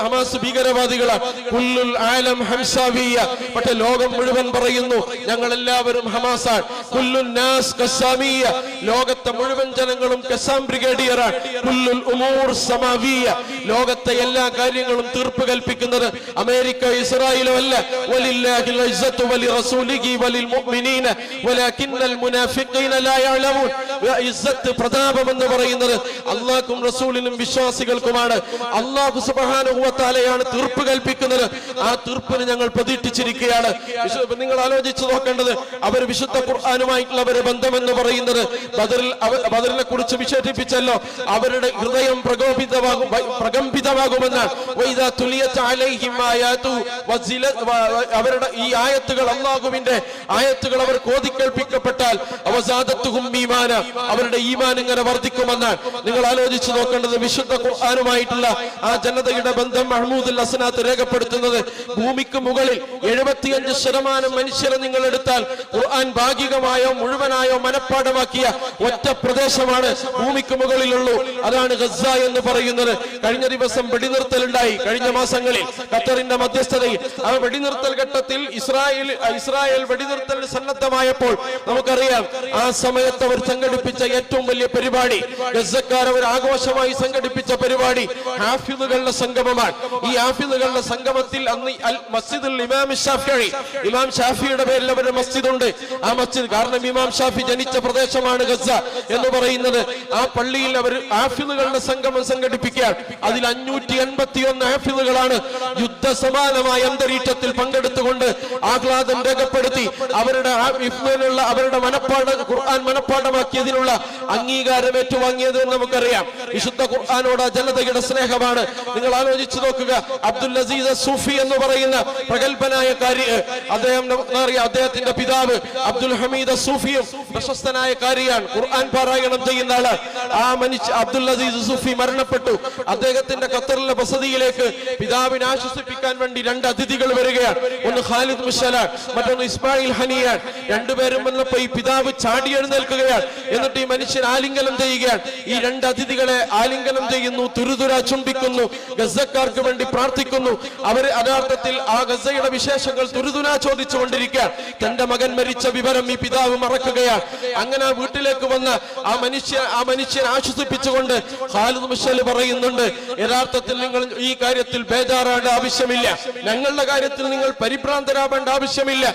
ഹമാസ് ഭീകരവാദികളാണ്. കുല്ലുൽ ആലം ഹംസാവിയ്യ, പക്ഷേ ലോകം മുഴുവൻ പറയുന്നു ഞങ്ങൾ എല്ലാവരും ഹമാസാണ്. കുല്ലുൻ നാസ് ഖസാമിയ്യ, ലോകത്തെ മുഴുവൻ ജനങ്ങളും ഖസാം ബ്രിഗേഡിയറാണ്. കുല്ലുൽ ഉമൂർ സമാവിയ്യ, ലോകത്തെ എല്ലാ കാര്യങ്ങളും തീർപ്പ് കൽപ്പിക്കുന്നത് അമേരിക്ക ഇസ്രായേലും അല്ല. വലില്ലാഹിൽ ഇസ്സത്തു വലിറസൂലിഹി വലിൽ മുഅ്മിനീന വലാകിന്നൽ മുനാഫിഖീന ലാ യഅലമൂൻ. ഇസ്സത്ത് പ്രതാപം എന്ന് പറയുന്നത് അല്ലാഹുവും റസൂലിനും വിശ്വാസികൾക്കുമാണ്. അല്ലാഹു സുബ്ഹാനഹു വ തആലയാണ് തീർപ്പ് കൽപ്പിക്കുന്നത്. ആ തീർപ്പിന് ഞങ്ങൾ പ്രതീക്ഷിച്ചിരിക്കുകയാണ്. നിങ്ങൾ ആലോചിച്ചു നോക്കേണ്ടത് അവർ വിശുദ്ധ ഖുർആനുമായിട്ടുള്ള അവരുടെ ബന്ധമെന്ന് പറയുന്നത് ബദറിനെ കുറിച്ച് വിശേഷിപ്പിച്ചല്ലോ. അവരുടെ ഹൃദയം പ്രകമ്പിതമാകുമെന്നാണ്. വൈദാ തുലിയത് അലൈഹിം ആയാതു വസിലത്, അവരുടെ ഈ ആയത്തുകൾ അല്ലാഹുവിന്റെ ആയത്തുകൾ അവർ കോതിക്കേൾപ്പിക്കപ്പെട്ടാൽ അവസാദത്തുഹും ഈമാന, അവരുടെ ഈമാൻ ഇങ്ങനെ വർദ്ധിക്കുമെന്നാണ്. നിങ്ങൾ ആലോചിച്ചു നോക്കേണ്ടത് വിശുദ്ധ ഖുർആനുമായിട്ടുള്ള ആ ജനതയുടെ ബന്ധം മഹ്മൂദുൽ ഹസനാത്ത് രേഖപ്പെടുത്തുന്നത് ഭൂമിക്ക് മുകളിൽ 75% മനുഷ്യരെ നിങ്ങൾ എടുത്താൽ ഖുർആൻ ഭാഗികമായോ മുഴുവനായോ മനഃപ്പാഠമാക്കിയ ഒറ്റ പ്രദേശമാണ് ഭൂമിക്ക് മുകളിലുള്ളൂ. അതാണ് ഗസ എന്ന് പറയുന്നത്. കഴിഞ്ഞ ദിവസം വെടിനിർത്തലുണ്ടായി. കഴിഞ്ഞ മാസങ്ങളിൽ ഖത്തറിന്റെ മധ്യസ്ഥതയിൽ ആ വെടിനിർത്തൽ ഘട്ടത്തിൽ ഇസ്രായേൽ വെടിനിർത്തലിന് സന്നദ്ധമായപ്പോൾ നമുക്കറിയാം ആ സമയത്ത് അവർ സംഘടിപ്പിച്ച ഏറ്റവും വലിയ പരിപാടി, ഗസക്കാർ അവർ ആഘോഷമായി സംഘടിപ്പിച്ച പരിപാടി ഹാഫിദുകളുടെ സംഗമമാണ്. ഈ ഹാഫിദുകളുടെ സംഗമത്തിൽ അന്ന് മസ്ജിദുൽ ഇമാം ഷാഫിഈ, ഇമാം ഷാഫിയുടെ പേരിൽ അവരുടെ മസ്ജിദ് ഉണ്ട്. ആ മസ്ജിദ് കാരണം ഇമാം ഷാഫി ജനിച്ച പ്രദേശമാണ് ഗസ എന്ന് പറയുന്നത്. ആ പള്ളിയിൽ അവർ ഹാഫിദുകളുടെ സംഗമം സംഘടിപ്പിക്കുകയാണ്. അതിൽ 581 ഹാഫിദുകളാണ് യുദ്ധസമാനമായ അന്തരീക്ഷത്തിൽ പങ്കെടുത്തുകൊണ്ട് ആഹ്ലാദം രേഖപ്പെടുത്തി അവരുടെ അവരുടെ ഖുർആൻ മനഃപ്പാഠമാക്കിയതിനുള്ള അംഗീകാരം ഏറ്റുവാങ്ങിയത് എന്ന് നമുക്കറിയാം. വിശുദ്ധ ഖുർആനോട് ജനതയുടെ സ്നേഹമാണ്. നിങ്ങൾ ആലോചിച്ചു നോക്കുക. അബ്ദുൽ അസീസ് സൂഫി എന്ന് പറയുന്ന പ്രഗത്ഭനായ അദ്ദേഹത്തിന്റെ പിതാവ് അബ്ദുൽ ഹമീദ് സൂഫിയും പ്രശസ്തനായ കാരിയാണ്, ഖുർആൻ പാരായണം ചെയ്യുന്ന ആള്. ആ മനുഷ്യ അബ്ദുൽ അസീസ് സൂഫി മരണപ്പെട്ടു. അദ്ദേഹത്തിന്റെ ഖത്തറിലെ വസതിയിലേക്ക് പിതാവിനെ ആശ്വസിപ്പിക്കാൻ വേണ്ടി 2 അതിഥികൾ വരികയാണ്. ഒന്ന് ഖാലിദ് മുശലാൻ, മറ്റൊന്ന് ഇസ്മായിൽ ഹനിയാൻ. രണ്ടുപേരും വന്നപ്പോ ഈ പിതാവ് ചാടി എഴുന്നേൽക്കുകയാണ്. എന്നിട്ട് ഈ മനുഷ്യൻ ആലിംഗനം ചെയ്യുകയാണ്. ഈ 2 അതിഥികളെ ആലിംഗനം ചെയ്യുന്നു, തുരുതുര ചുംബിക്കുന്നു, ഗസക്കാർക്ക് വേണ്ടി പ്രാർത്ഥിക്കുന്നു. അവർ യഥാർത്ഥത്തിൽ ആ ഗസയുടെ വിശേഷങ്ങൾ തുരുതുര ചോദിച്ചുകൊണ്ടിരിക്കുകയാണ്. തന്റെ മകൻ മരിച്ച വിവരം ഈ പിതാവ് മറക്കുകയാണ്. അങ്ങനെ ആ വീട്ടിലേക്ക് വന്ന ആ മനുഷ്യൻ ആശ്വസിപ്പിച്ചുകൊണ്ട് ഖാലിദ് മുശൽ പറയുന്നുണ്ട്, യഥാർത്ഥത്തിൽ നിങ്ങൾ ഈ കാര്യത്തിൽ ബേജാറാവേണ്ട ആവശ്യമില്ല, ഞങ്ങളുടെ കാര്യത്തിൽ നിങ്ങൾ പരിഭ്രാന്തരാവേണ്ട ആവശ്യമില്ല.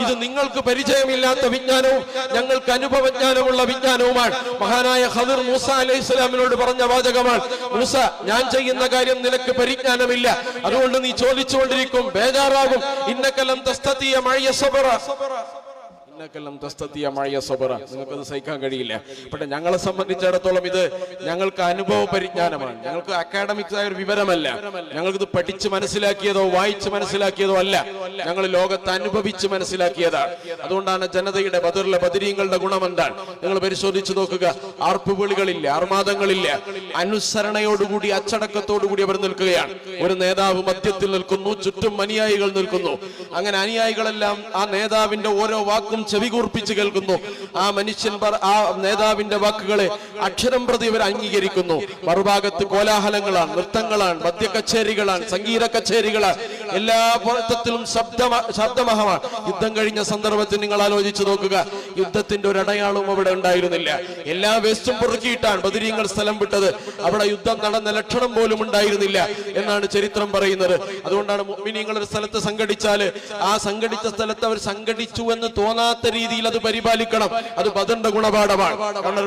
ഇത് നിങ്ങൾക്ക് പരിചയമില്ലാത്ത വിജ്ഞാനവും ഞങ്ങൾക്ക് അനുഭവജ്ഞാനമുള്ള വിജ്ഞാനവുമാണ്. മഹാനായ ഖദിർ മൂസ അലൈഹിസ്സലാമിനോട് പറഞ്ഞ വാചകമാണ്, മൂസ ഞാൻ ചെയ്യുന്ന കാര്യം നിനക്ക് പരിജ്ഞാനമില്ല, അതുകൊണ്ട് നീ ചോദിച്ചുകൊണ്ടിരിക്കും, ബേജാറാകും. ഇന്നകലം തസ്തതിയ മഅയ സബറ, നിങ്ങൾക്കത് സഹിക്കാൻ കഴിയില്ല. പക്ഷെ ഞങ്ങളെ സംബന്ധിച്ചിടത്തോളം ഇത് ഞങ്ങൾക്ക് അനുഭവ പരിജ്ഞാനമാണ്. ഞങ്ങൾക്ക് അക്കാഡമിക്സ് ആയ ഒരു വിവരമല്ല. ഞങ്ങൾക്കിത് പഠിച്ച് മനസ്സിലാക്കിയതോ വായിച്ച് മനസ്സിലാക്കിയതോ അല്ല. ഞങ്ങൾ ലോകത്ത് അനുഭവിച്ച് മനസ്സിലാക്കിയതാണ്. അതുകൊണ്ടാണ് ജനതയുടെ ബദറിലെ ബദരീങ്ങളുടെ ഗുണം എന്താണ് നിങ്ങൾ പരിശോധിച്ചു നോക്കുക. ആർപ്പുവിളികളില്ല, ആർമാദങ്ങളില്ല, അനുസരണയോടുകൂടി അച്ചടക്കത്തോടുകൂടി അവർ നിൽക്കുകയാണ്. ഒരു നേതാവ് മധ്യത്തിൽ നിൽക്കുന്നു, ചുറ്റും അനുയായികൾ നിൽക്കുന്നു. അങ്ങനെ അനുയായികളെല്ലാം ആ നേതാവിന്റെ ഓരോ വാക്കും ചെവികൂർപ്പിച്ച് കേൾക്കുന്നു. ആ മനുഷ്യൻ ആ നേതാവിന്റെ വാക്കുകളെ അക്ഷരം പ്രതി ഇവർ അംഗീകരിക്കുന്നു. മറുഭാഗത്ത് കോലാഹലങ്ങളാണ്, നൃത്തങ്ങളാണ്, മദ്യക്കച്ചേരികളാണ്, സംഗീത കച്ചേരികളാണ്, എല്ലാ അർത്ഥത്തിലും ശബ്ദമഹമാണ്. യുദ്ധം കഴിഞ്ഞ സന്ദർഭത്തിൽ നിങ്ങൾ ആലോചിച്ചു നോക്കുക. യുദ്ധത്തിന്റെ ഒരു അടയാളവും അവിടെ ഉണ്ടായിരുന്നില്ല. എല്ലാ വേസ്റ്റും പൊറുക്കിയിട്ടാണ് ബദരീങ്ങൾ സ്ഥലം വിട്ടത്. അവിടെ യുദ്ധം നടന്ന ലക്ഷണം പോലും ഉണ്ടായിരുന്നില്ല എന്നാണ് ചരിത്രം പറയുന്നത്. അതുകൊണ്ടാണ് മുഅ്മിനീങ്ങൾ ഒരു സ്ഥലത്ത് സംഘടിച്ചാൽ ആ സംഘടിച്ച സ്ഥലത്ത് അവർ സംഘടിച്ചു എന്ന് തോന്നാത്ത രീതിയിൽ അത് പരിപാലിക്കണം. അത് ബദറിന്റെ ഗുണപാഠമാണ്. കാരണം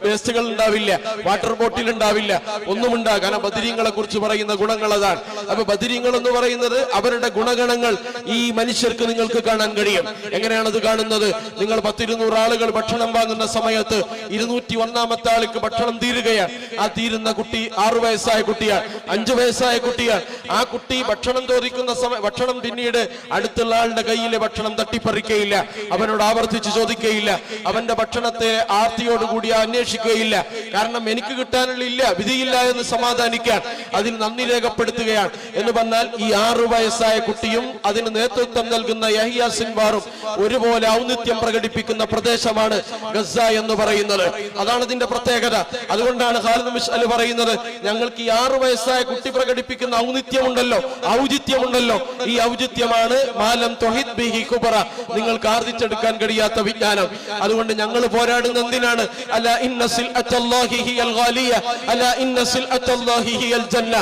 വേസ്റ്റുകൾ ഉണ്ടാവില്ല, വാട്ടർ ബോട്ടിൽ ഉണ്ടാവില്ല, ഒന്നും ഉണ്ടാകാൻ ബദരീങ്ങളെ കുറിച്ച് പറയുന്ന ഗുണങ്ങൾ അതാണ്. അപ്പൊ ബദരീങ്ങൾ എന്ന് പറയുന്ന പറയുന്നത് അവരുടെ ഗുണഗണങ്ങൾ ഈ മനുഷ്യർക്ക് നിങ്ങൾക്ക് കാണാൻ കഴിയും. എങ്ങനെയാണത് കാണുന്നത്? നിങ്ങൾ 10-200 ആളുകൾ ഭക്ഷണം വാങ്ങുന്ന സമയത്ത് 201ാമത്തെ ആൾക്ക് ഭക്ഷണം തീരുകയാണ്. ആ തീരുന്ന കുട്ടി 6 വയസ്സായ കുട്ടിയാണ്, 5 വയസ്സായ കുട്ടിയാണ്. ആ കുട്ടി ഭക്ഷണം ചോദിക്കുന്ന സമയം ഭക്ഷണം പിന്നീട് അടുത്തുള്ള ആളുടെ കയ്യിലെ ഭക്ഷണം തട്ടിപ്പറിക്കുകയില്ല, അവനോട് ആവർത്തിച്ച് ചോദിക്കുകയില്ല, അവന്റെ ഭക്ഷണത്തെ ആർത്തിയോടുകൂടി അന്വേഷിക്കുകയില്ല. കാരണം എനിക്ക് കിട്ടാനുള്ള വിധിയില്ല എന്ന് സമാധാനിക്കാൻ, അതിൽ നന്ദി രേഖപ്പെടുത്തുകയാണ്. എന്ന് പറഞ്ഞാൽ ഈ 6 വയസ്സായ കുട്ടിയും അതിന് നേതൃത്വം നൽകുന്ന യഹ്യ സിൻവാറും ഒരുപോലെ ഔന്നിത്യം പ്രകടിപ്പിക്കുന്ന പ്രദേശമാണ് ഗസ എന്ന് പറയുന്നത്. അതാണ് ഇതിന്റെ പ്രത്യേകത. അതുകൊണ്ടാണ് ഖാലിദ് മിശ്അൽ പറയുന്നത്, ഞങ്ങൾക്ക് ഈ 6 വയസ്സായ കുട്ടി പ്രകടിപ്പിക്കുന്ന ഔന്നിത്യമുണ്ടല്ലോ, ഔചിത്യമുണ്ടല്ലോ, ഈ ഔചിത്യമാണ് മാലം ത്വഹിദ് ബിഹി കുബറ, നിങ്ങൾക്ക് ആർജിച്ചെടുക്കാൻ കഴിയാത്ത വിജ്ഞാനം. അതുകൊണ്ട് ഞങ്ങൾ പോരാടുന്ന എന്തിനാണ്? അലാ ഇന്ന സിൽഅത്തല്ലാഹി ഹിയൽ ഗാലിയ അലാ ഇന്ന സിൽഅത്തല്ലാഹി ഹിയൽ ജന്ന.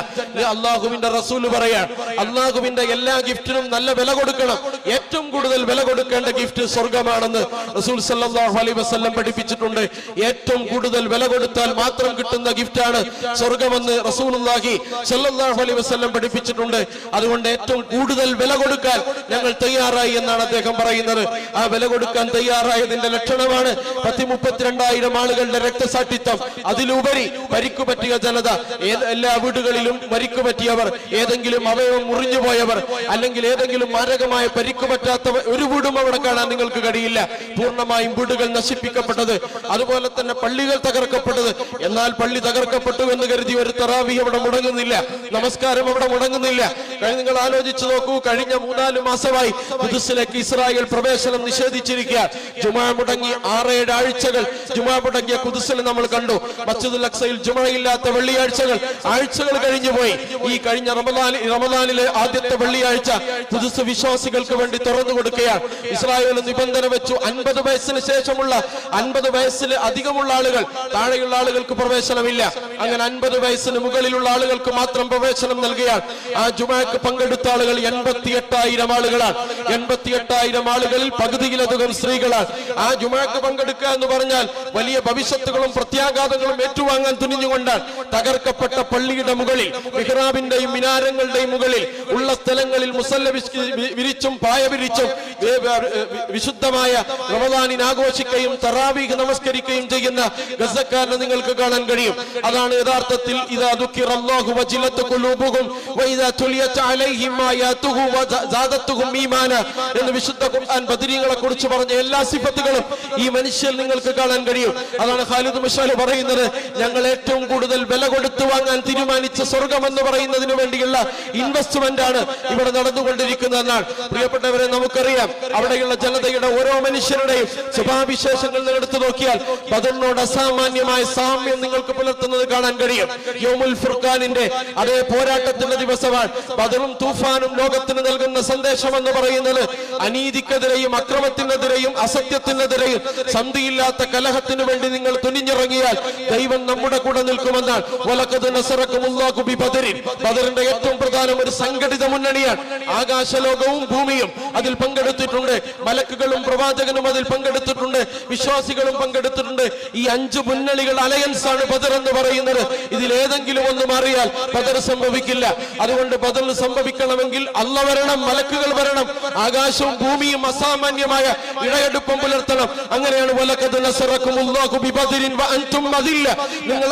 അല്ലാഹുവിന്റെ റസൂൽ പറയാൻ, അല്ലാഹുവിന്റെ എല്ലാ ഗിഫ്റ്റിനും നല്ല വില കൊടുക്കണം. ഏറ്റവും കൂടുതൽ വില കൊടുക്കേണ്ട ഗിഫ്റ്റ് സ്വർഗമാണെന്ന് റസൂൽ സല്ലല്ലാഹു അലൈഹി വസല്ലം പഠിപ്പിച്ചിട്ടുണ്ട്. ഏറ്റവും കൂടുതൽ വില കൊടുത്താൽ മാത്രം കിട്ടുന്ന ഗിഫ്റ്റാണ് സ്വർഗമെന്ന് റസൂലുള്ളാഹി സല്ലല്ലാഹു അലൈഹി വസല്ലം പഠിപ്പിച്ചിട്ടുണ്ട്. അതുകൊണ്ട് ഏറ്റവും കൂടുതൽ വില കൊടുക്കാൻ ഞങ്ങൾ തയ്യാറായി എന്നാണ് അദ്ദേഹം പറയുന്നത്. ആ വില കൊടുക്കാൻ തയ്യാറായതിന്റെ ലക്ഷണമാണ് 10-32,000 ആളുകളുടെ രക്തസാക്ഷിത്വം. അതിലുപരി പരിക്കു പറ്റിയ ജനത, എല്ലാ വീടുകളിലും പരിക്കു പറ്റിയവർ, ഏതെങ്കിലും അവയവം മുറിഞ്ഞു പോയവർ, അല്ലെങ്കിൽ ഏതെങ്കിലും മാരകമായ പരിക്കു പറ്റാത്ത ഒരു വീടും അവിടെ കാണാൻ നിങ്ങൾക്ക് കഴിയില്ല. പൂർണ്ണമായും വീടുകൾ നശിപ്പിക്കപ്പെട്ടത്, അതുപോലെ തന്നെ പള്ളികൾ തകർക്കപ്പെട്ടത്. എന്നാൽ പള്ളി തകർക്കപ്പെട്ടു എന്ന് കരുതി ഒരു തറാവീഹ് അവിടെ മുടങ്ങുന്നില്ല, നമസ്കാരം അവിടെ മുടങ്ങുന്നില്ല. നിങ്ങൾ ആലോചിച്ചു നോക്കൂ, കഴിഞ്ഞ 3-4 മാസമായി ഖുദ്സിലേക്ക് ഇസ്രായേൽ പ്രവേശനം നിഷേധിച്ചിരിക്കുക. ജുമാ മുടങ്ങി 6-7 ആഴ്ചകൾ ജുമാ മുടങ്ങിയ ഖുദ്സിൽ നമ്മൾ കണ്ടു. മസ്ജിദുൽ അഖ്സയിൽ ജുമയില്ലാത്ത വെള്ളിയാഴ്ചകൾ കഴിഞ്ഞുപോയി. ഈ കഴിഞ്ഞ റമദാനിലെ ആദ്യത്തെ വെള്ളിയാഴ്ച ഖുദ്സ് വിശ്വാസികൾക്ക് വേണ്ടി തുറന്നു കൊടുക്കുകയാണ്. ഇസ്രായേൽ നിബന്ധന വെച്ചു 50 വയസ്സിന് ശേഷമുള്ള 50 വയസ്സിൽ അധികമുള്ള ആളുകൾ, താഴെയുള്ള ആളുകൾക്ക് പ്രവേശനമില്ല. അങ്ങനെ 50 വയസ്സിന് മുകളിലുള്ള ആളുകൾക്ക് മാത്രം പ്രവേശനം നൽകുകയാണ്. ആ ജുമയ്ക്ക് പങ്കെടുത്ത ആളുകൾ 88,000 ആളുകളാണ്. 88,000 ആളുകളിൽ പകുതിയിലധികം സ്ത്രീകളാണ്. ആ ജുമയ്ക്ക് പങ്കെടുക്കുക എന്ന് പറഞ്ഞാൽ വലിയ ഭവിഷ്യത്തുകളും പ്രത്യാഘാതങ്ങളും ഏറ്റുവാങ്ങാൻ തുനിഞ്ഞുകൊണ്ടാണ് തകർക്കപ്പെട്ട പള്ളിയുടെ മുകളിൽ, മിഹ്റാബിന്റെയും മിനാരങ്ങളുടെയും മുകളിൽ ഉള്ള സ്ഥലങ്ങളിൽ മുസല്ല വിരിച്ചും പായ വിരിച്ചും വിശുദ്ധമായ റമദാനിനെ ആഘോഷിക്കുകയും തറാവീഹ് നമസ്കരിക്കുകയും ചെയ്യുന്ന ഗസക്കാരനെ നിങ്ങൾക്ക് കാണാൻ കഴിയും. അതാണ് യഥാർത്ഥത്തിൽ ഇദാ ദുക്കിറല്ലാഹു വജിലത്ത് ഖുലൂബുഹും വഇദാ തുലിയത് അലൈഹിം ആയാതുഹു വസാദത്തുഹും ഈമാന എന്ന് വിശുദ്ധ ഖുർആൻ ബദരീങ്ങളെ കുറിച്ച് പറഞ്ഞ എല്ലാ സിഫത്തുകളും ഈ മനുഷ്യൻ നിങ്ങൾക്ക് കാണാൻ കഴിയും. അതാണ് ഖാലിദ് മിശ്അൽ പറയുന്നത്, ഞങ്ങൾ ഏറ്റവും കൂടുതൽ വില കൊടുത്തു വാങ്ങാൻ തീരുമാനിച്ച സ്വർഗം എന്ന് പറയുന്നതിന് വേണ്ടിയുള്ള ഇൻവെസ്റ്റ്മെന്റ് ആണ് ഇവിടെ നടന്നുകൊണ്ടിരിക്കുന്നതെന്നാണ്. പ്രിയപ്പെട്ടവരെ, നമുക്കറിയാം അവിടെയുള്ള ജനതയുടെ ഓരോ മനുഷ്യരുടെയും സ്വഭാവവിശേഷങ്ങൾ എടുത്തു നോക്കിയാൽ ബദറിനോട് അസാമാന്യമായ സാമ്യം നിങ്ങൾക്ക് പുലർത്തുന്നത് കാണാൻ കഴിയും. യൗമുൽ ഫുർഖാനിന്റെ അതേ പോരാട്ടത്തിന്റെ ദിവസമാണ്. ബദറും തൂഫാനും ലോകത്തിന് നൽകുന്ന സന്ദേശം എന്ന് പറയുന്നത് അനീതിക്കെതിരെയും അക്രമത്തിനെതിരെയും അസത്യത്തിനെതിരെയും സന്ധിയില്ലാത്ത കലഹത്തിന് വേണ്ടി നിങ്ങൾ തുനിഞ്ഞിറങ്ങിയാൽ ദൈവം നമ്മുടെ കൂടെ നിൽക്കുമെന്നാണ്. വലഖദ് നസറകുമുല്ലാഹു ബിബദരിൻ. ബദറിന്റെ ഏറ്റവും പ്രധാനം ഒരു സംഘടിത മുന്നണിയാണ്. ആകാശലോകവും ഭൂമിയും അതിൽ പങ്കെടുത്തിട്ടുണ്ട്, മലക്കുകളും പ്രവാചകനും അതിൽ പങ്കെടുത്തിട്ടുണ്ട്, വിശ്വാസികളും പങ്കെടുത്തിട്ടുണ്ട്. ഈ 5 മുന്നണികൾ അലയൻസ് ആണ് ബദർ എന്ന് പറയുന്നത്. ഇതിൽ ഏതെങ്കിലും ഒന്ന് മാറിയാൽ ബദർ സംഭവിക്കില്ല. അതുകൊണ്ട് ബദർ സംഭവിക്കണമെങ്കിൽ അല്ലാഹ് വരണം, മലക്കുകൾ വരണം, ആകാശവും ഭൂമിയും അസാമാന്യമായ ഇടയെടുപ്പം പുലർത്തണം. അങ്ങനെയാണ് വലഖദ് നസറകുമുല്ലാഹു ബിബദരിൻ വഅൻതും അദില്ല. നിങ്ങൾ